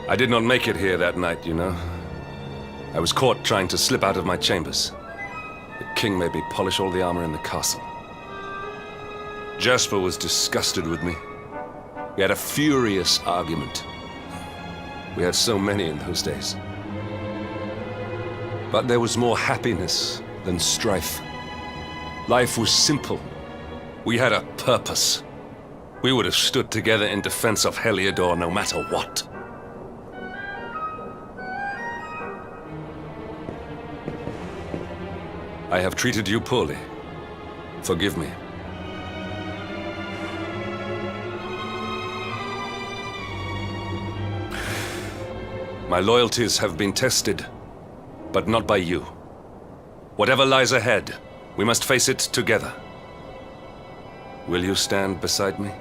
I did not make it here that night, you know. I was caught trying to slip out of my chambers. The king made me polish all the armor in the castle. Jasper was disgusted with me. We had a furious argument. We had so many in those days. But there was more happiness than strife. Life was simple. We had a purpose. We would have stood together in defense of Heliodor no matter what. I have treated you poorly. Forgive me. My loyalties have been tested, but not by you. Whatever lies ahead, we must face it together. Will you stand beside me?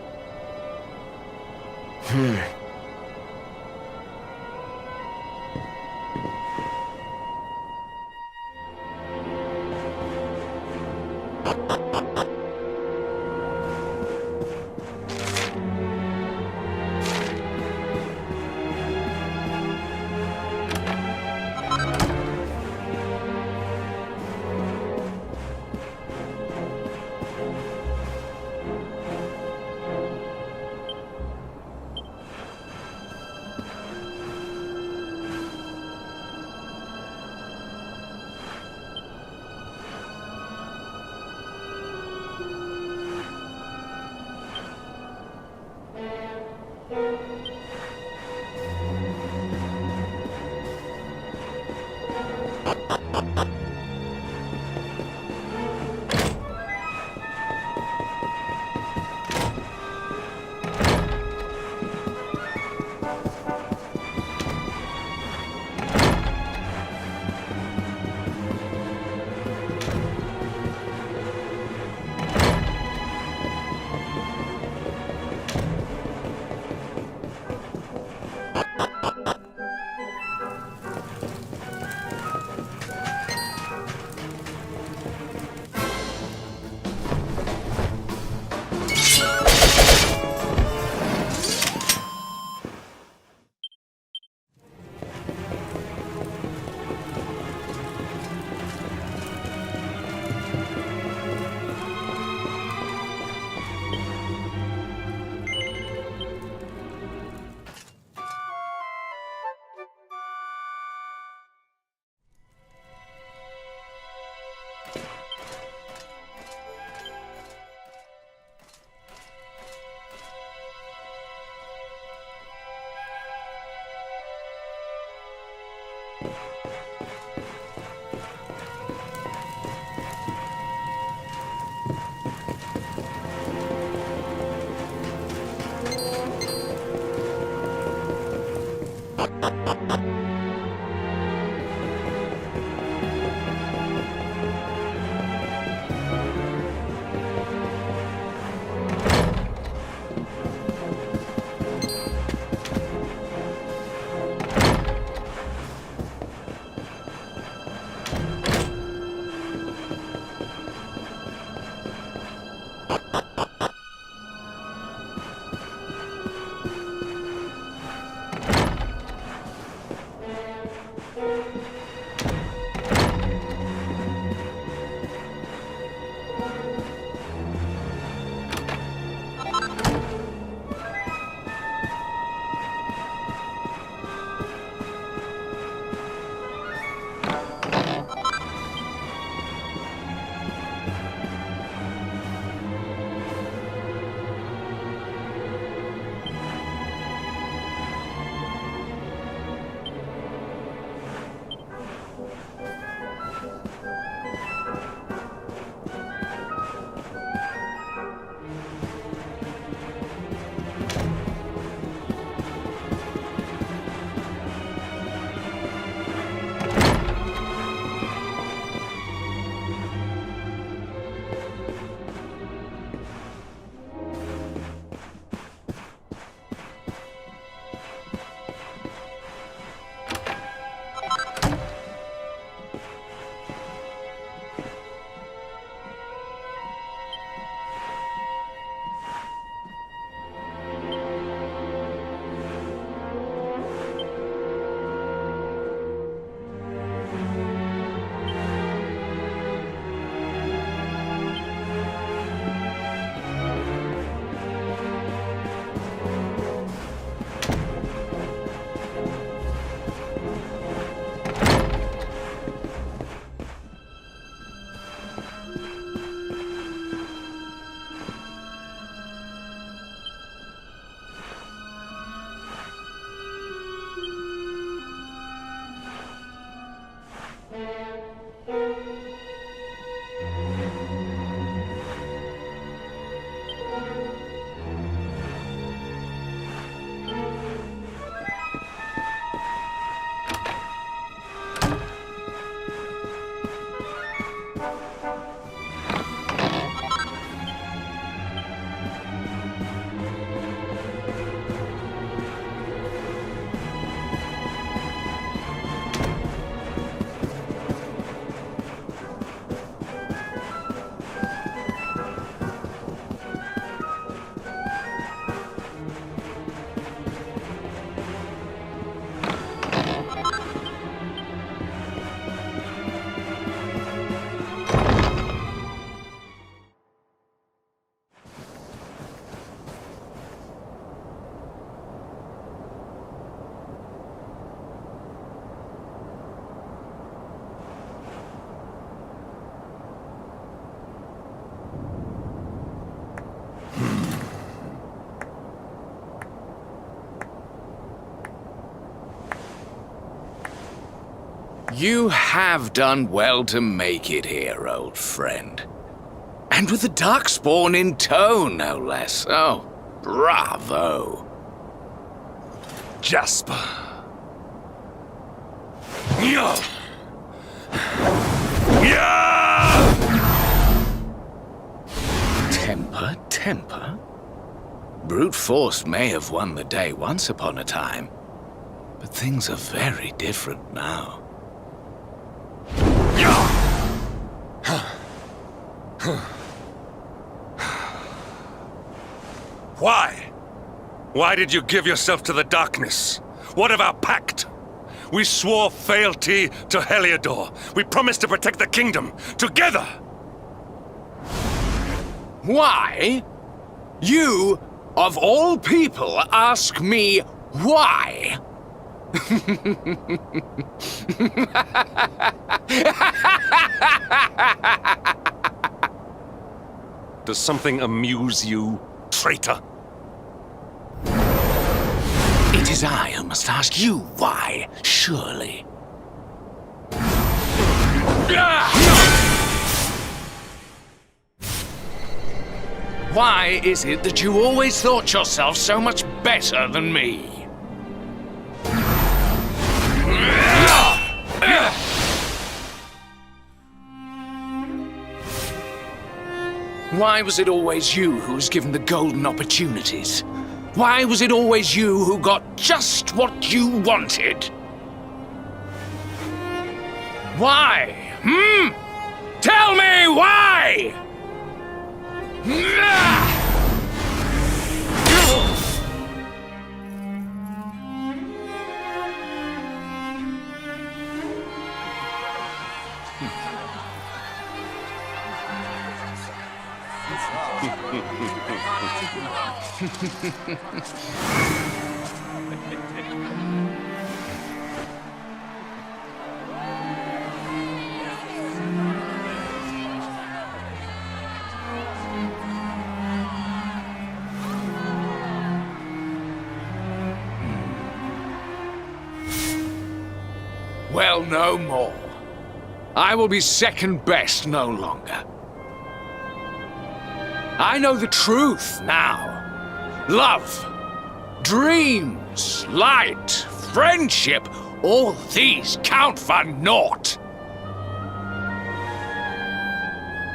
You have done well to make it here, old friend. And with the Darkspawn in tow, no less. Oh, bravo. Jasper. Yeah. Temper, temper. Brute force may have won the day once upon a time, but things are very different now. Why? Why did you give yourself to the darkness? What of our pact? We swore fealty to Heliodor. We promised to protect the kingdom, together! Why? You, of all people, ask me why? Does something amuse you, traitor? It is I who must ask you why, surely. Why is it that you always thought yourself so much better than me? Why was it always you who was given the golden opportunities? Why was it always you who got just what you wanted? Why? Tell me why! Well, no more. I will be second best no longer. I know the truth now. Love, dreams, light, friendship, all these count for naught.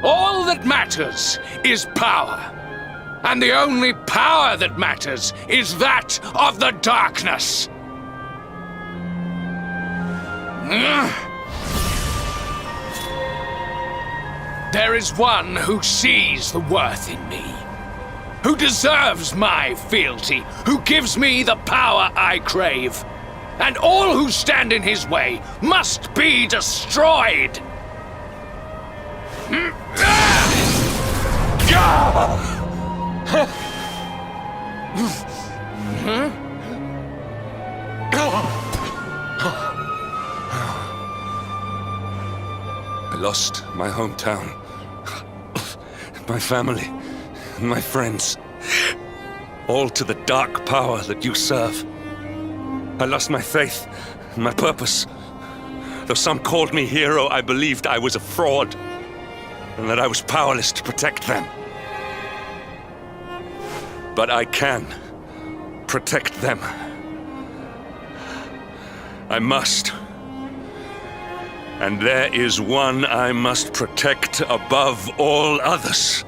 All that matters is power. And the only power that matters is that of the darkness. There is one who sees the worth in me, who deserves my fealty, who gives me the power I crave, and all who stand in his way must be destroyed. I lost my hometown, my family, my friends, all to the dark power that you serve. I lost my faith, my purpose. Though some called me hero, I believed I was a fraud, and that I was powerless to protect them. But I can protect them. I must. And there is one I must protect above all others.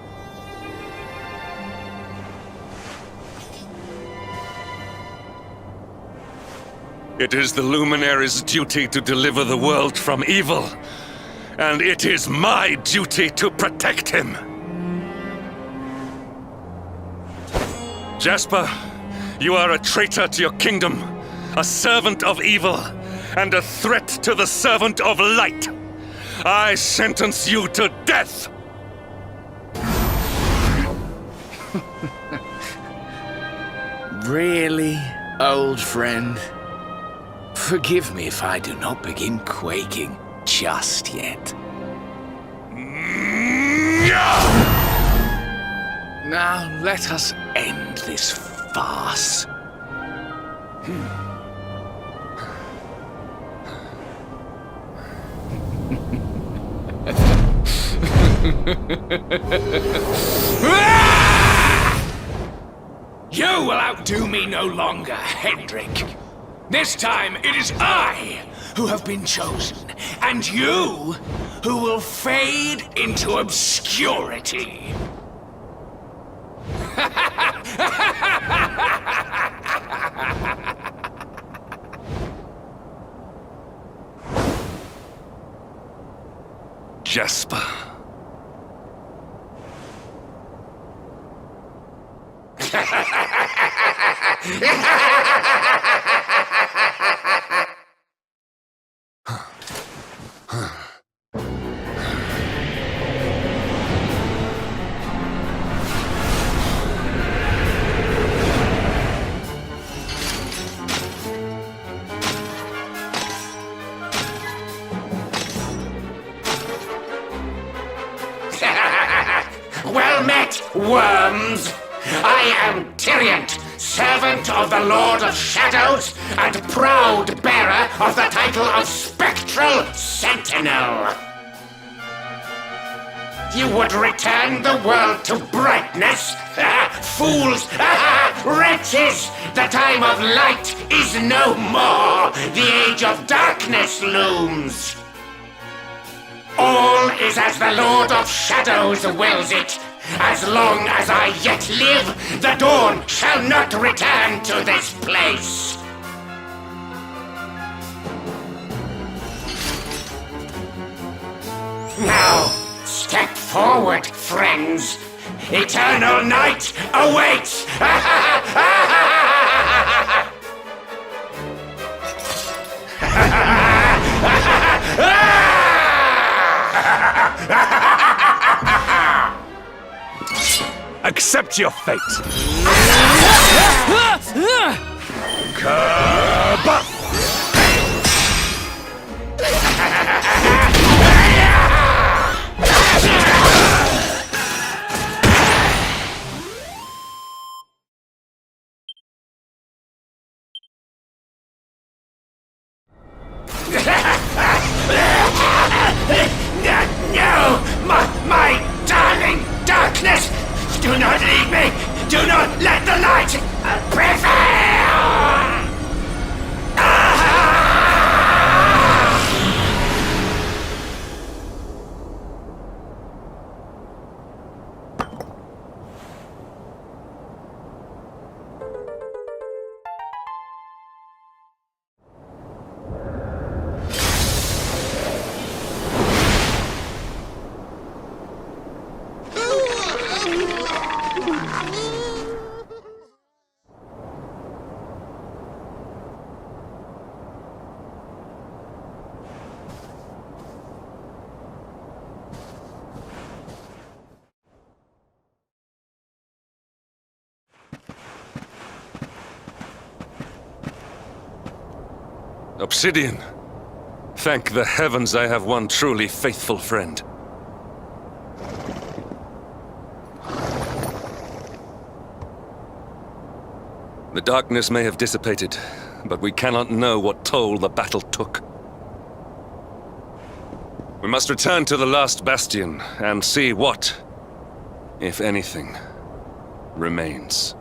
It is the Luminary's duty to deliver the world from evil, and it is my duty to protect him. Jasper, you are a traitor to your kingdom, a servant of evil, and a threat to the servant of light. I sentence you to death! Really, old friend? Forgive me if I do not begin quaking just yet. Now let us end this farce. You will outdo me no longer, Hendrik. This time it is I who have been chosen, and you who will fade into obscurity. Jasper. Well met, worms! I am Tyriant, servant of the Lord of Shadows, and proud bearer of the title of Spectral Sentinel. You would return the world to brightness? Fools! Wretches! The time of light is no more! The age of darkness looms! All is as the Lord of Shadows wills it. As long as I yet live, the dawn shall not return to this place. Now, step forward, friends. Eternal night awaits! Accept your fate! No! My darling darkness! Do not leave me! Do not let the light prevail! Obsidian. Thank the heavens I have one truly faithful friend. The darkness may have dissipated, but we cannot know what toll the battle took. We must return to the last bastion and see what, if anything, remains.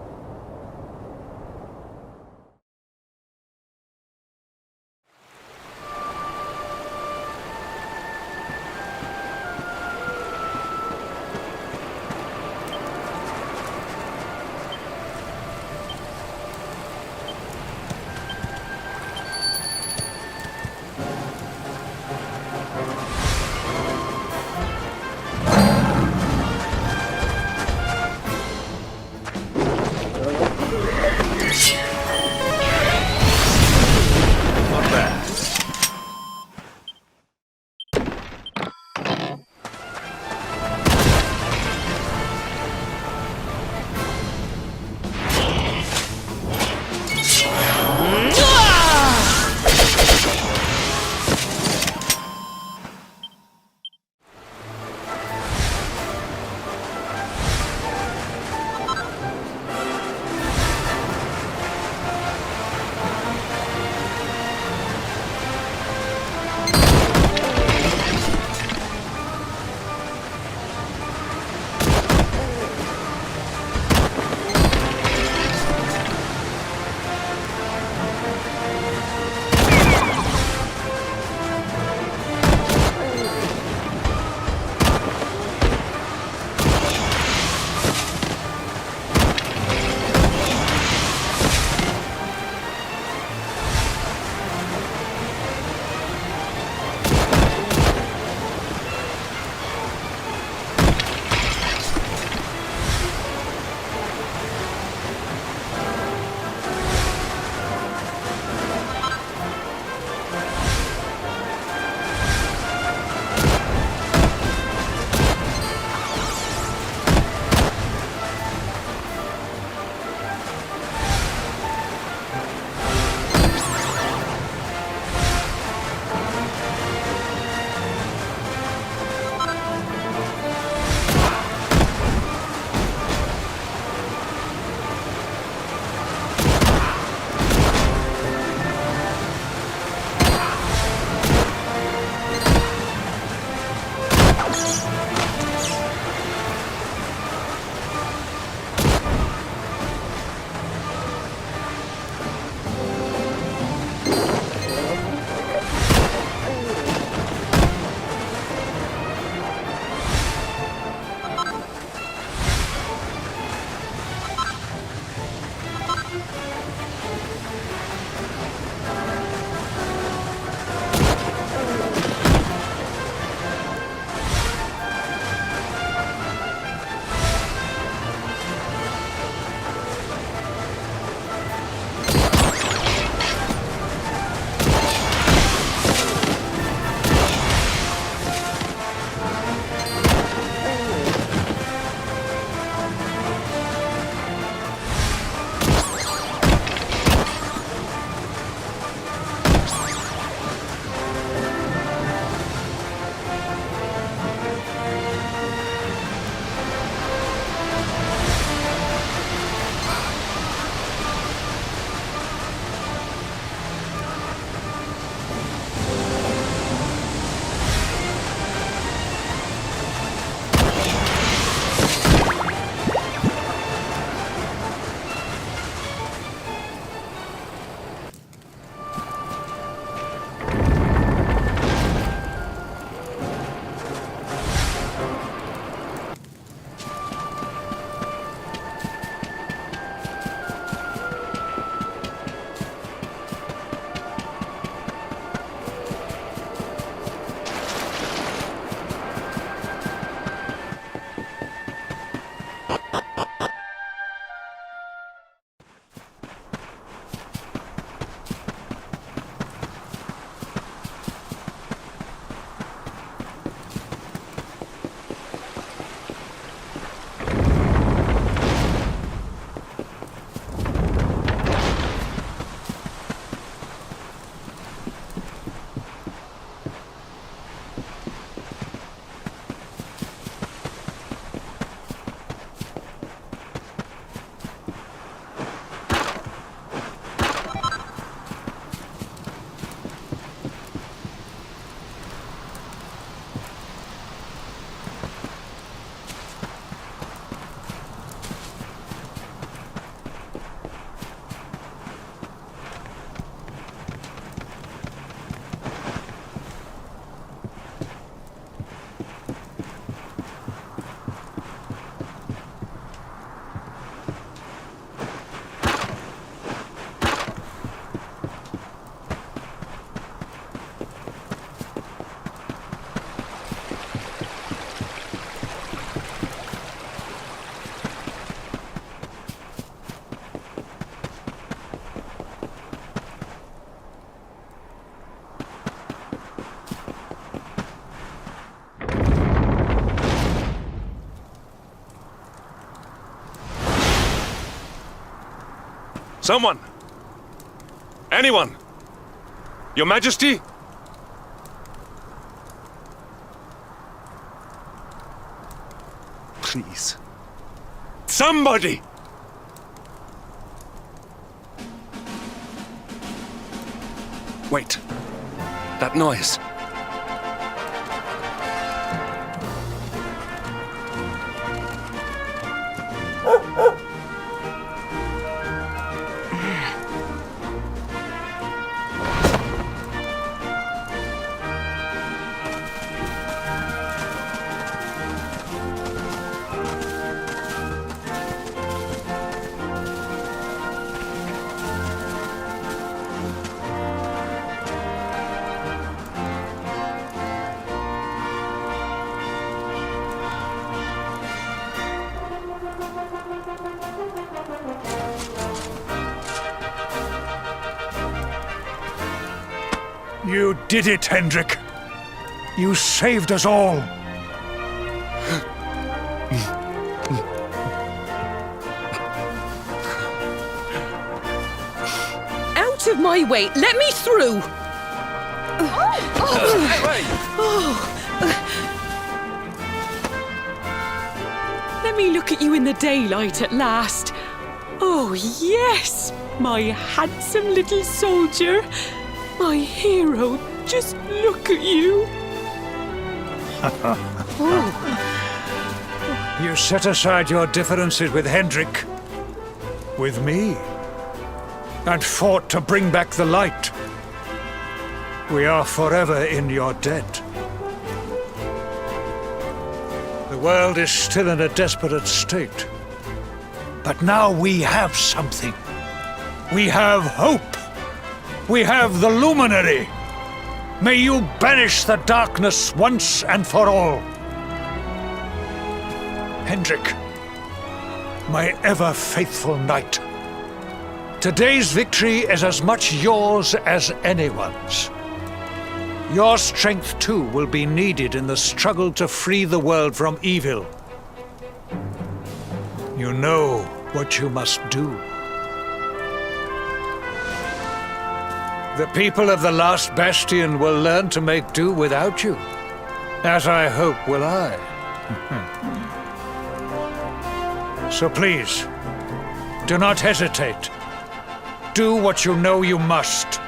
Someone! Anyone! Your Majesty? Please. Somebody! Wait. That noise. You did it, Hendrik. You saved us all. Out of my way! Let me through! Let me look at you in the daylight at last. Oh, yes! My handsome little soldier. My hero, just look at you. You set aside your differences with Hendrik, with me, and fought to bring back the light. We are forever in your debt. The world is still in a desperate state. But now we have something. We have hope. We have the Luminary. May you banish the darkness once and for all. Hendrik, my ever-faithful knight, today's victory is as much yours as anyone's. Your strength, too, will be needed in the struggle to free the world from evil. You know what you must do. The people of the last bastion will learn to make do without you, as I hope will I. So please, do not hesitate. Do what you know you must.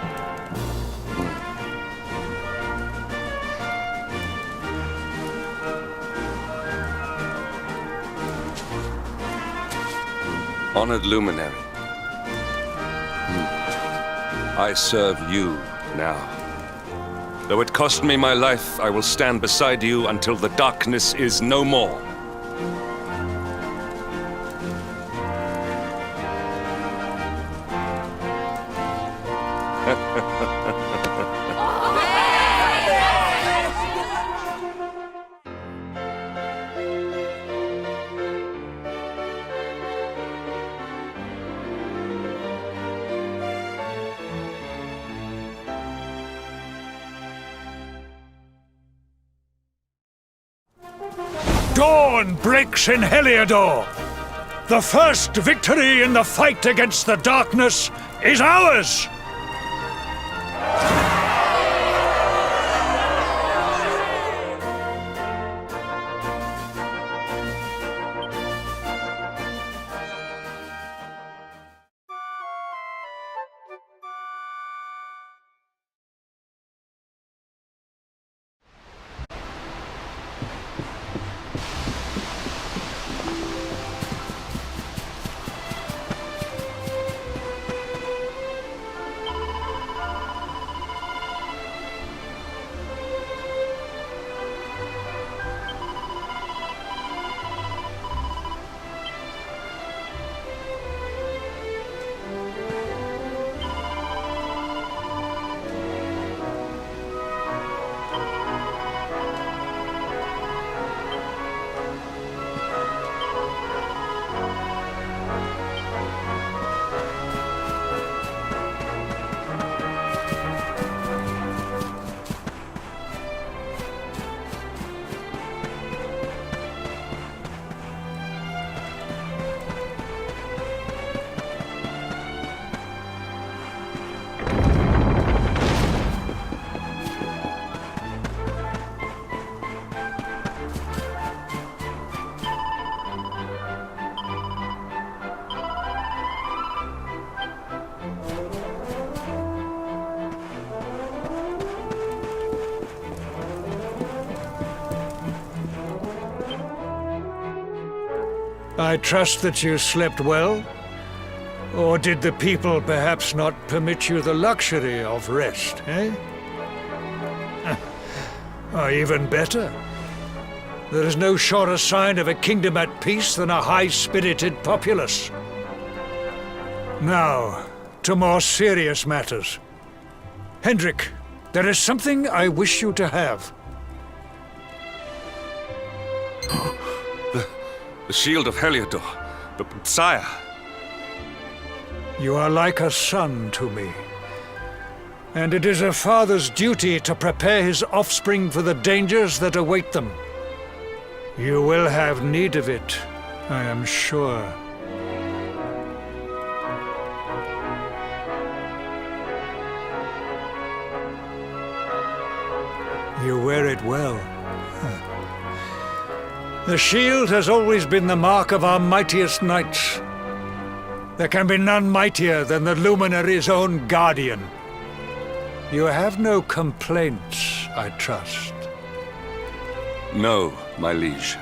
Honored Luminary, I serve you now. Though it cost me my life, I will stand beside you until the darkness is no more. Dawn breaks in Heliodor. The first victory in the fight against the darkness is ours! I trust that you slept well? Or did the people perhaps not permit you the luxury of rest, eh? Or even better, there is no surer sign of a kingdom at peace than a high-spirited populace. Now, to more serious matters. Hendrik, there is something I wish you to have. The shield of Heliodor. But sire... You are like a son to me. And it is a father's duty to prepare his offspring for the dangers that await them. You will have need of it, I am sure. You wear it well. The shield has always been the mark of our mightiest knights. There can be none mightier than the Luminary's own guardian. You have no complaints, I trust. No, my liege.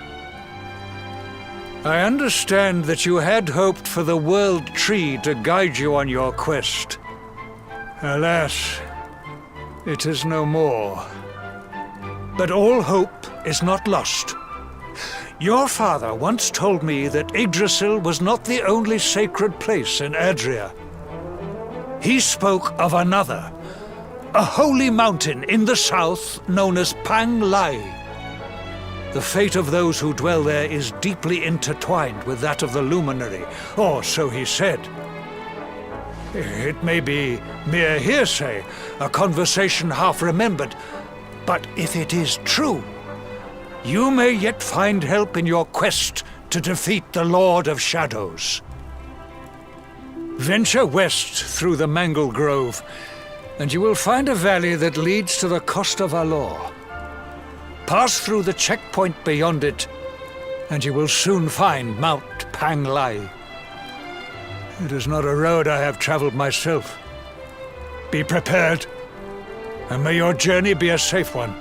I understand that you had hoped for the World Tree to guide you on your quest. Alas, it is no more. But all hope is not lost. Your father once told me that Yggdrasil was not the only sacred place in Adria. He spoke of another, a holy mountain in the south known as Pang Lai. The fate of those who dwell there is deeply intertwined with that of the Luminary, or so he said. It may be mere hearsay, a conversation half remembered, but if it is true, you may yet find help in your quest to defeat the Lord of Shadows. Venture west through the Mangle Grove, and you will find a valley that leads to the coast of Alor. Pass through the checkpoint beyond it, and you will soon find Mount Pang Lai. It is not a road I have traveled myself. Be prepared, and may your journey be a safe one.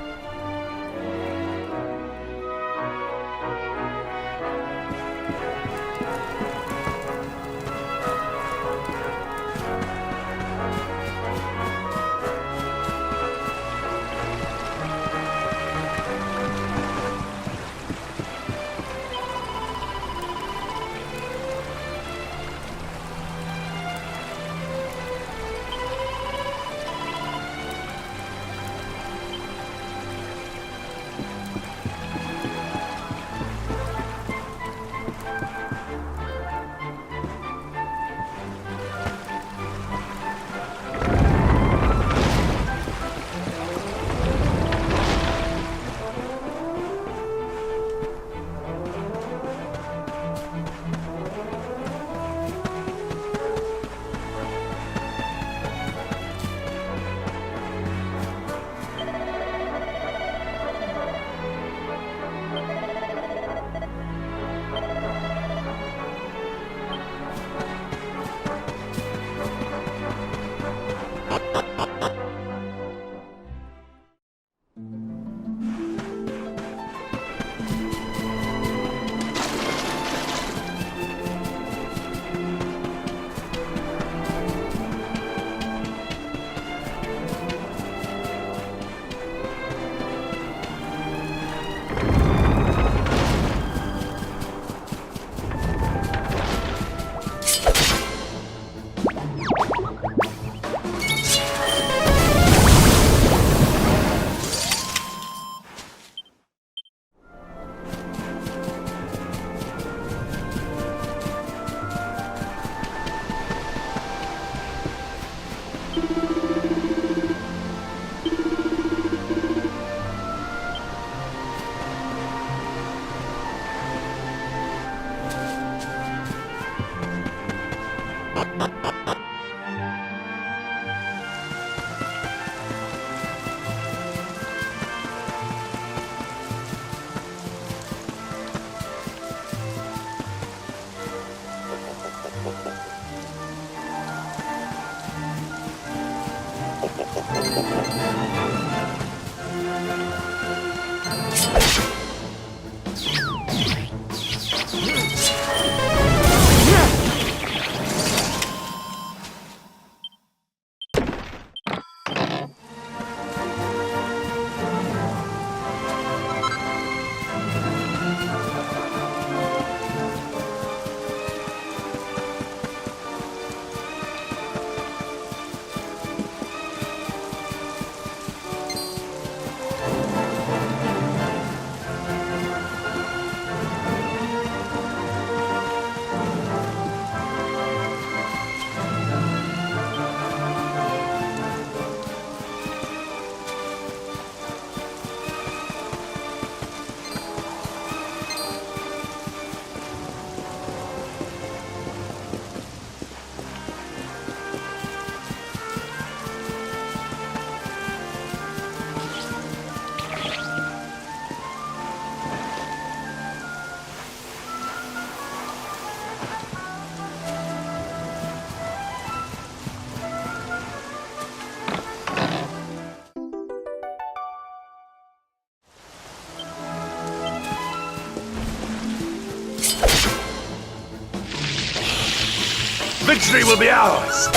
Victory will be ours!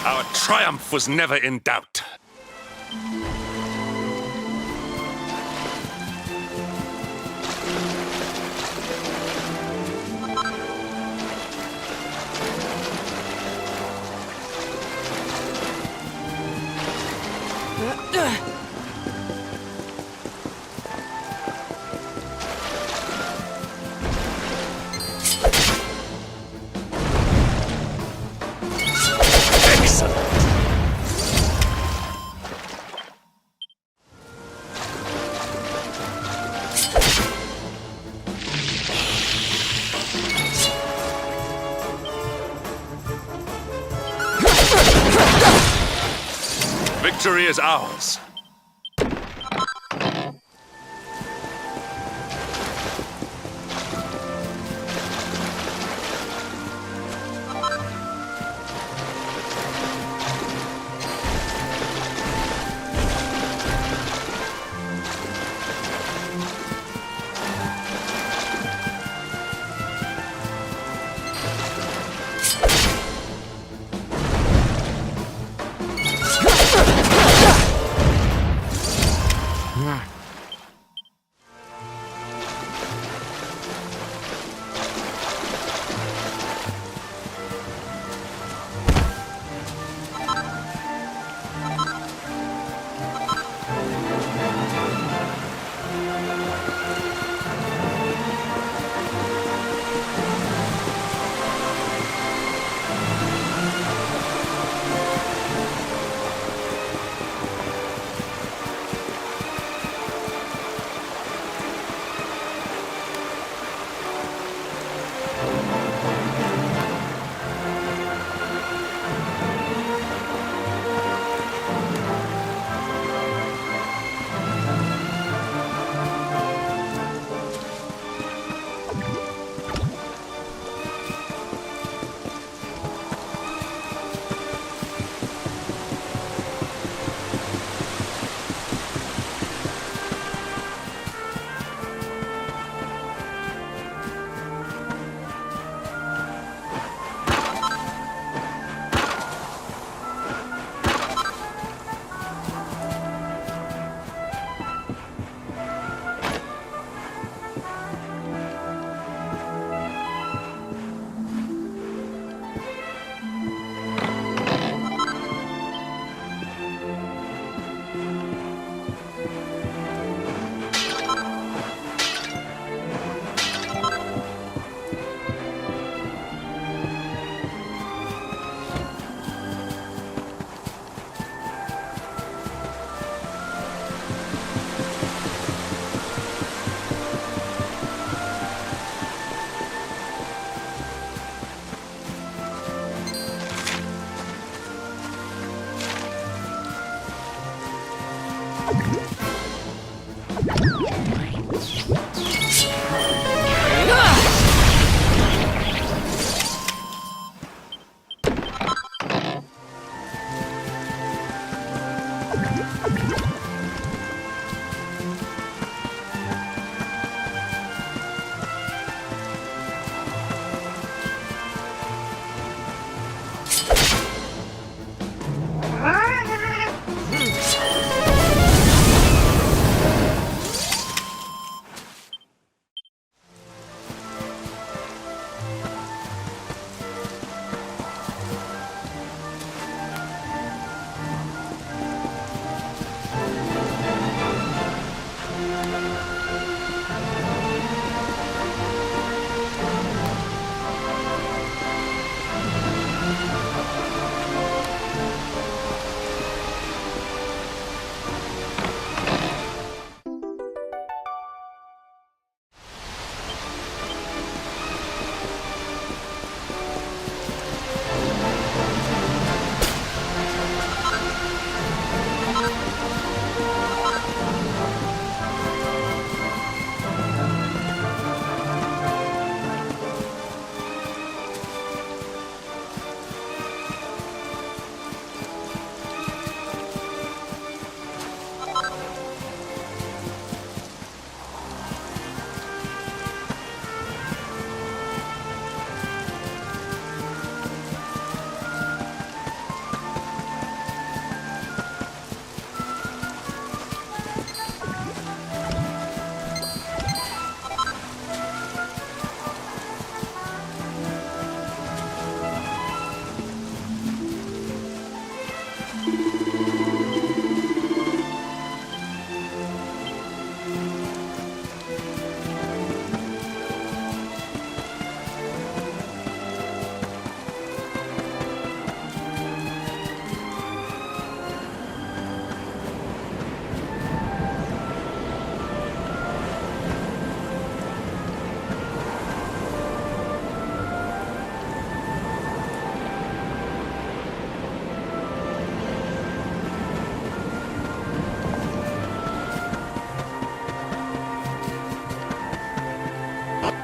Our triumph was never in doubt. Victory is ours.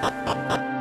Ha ha!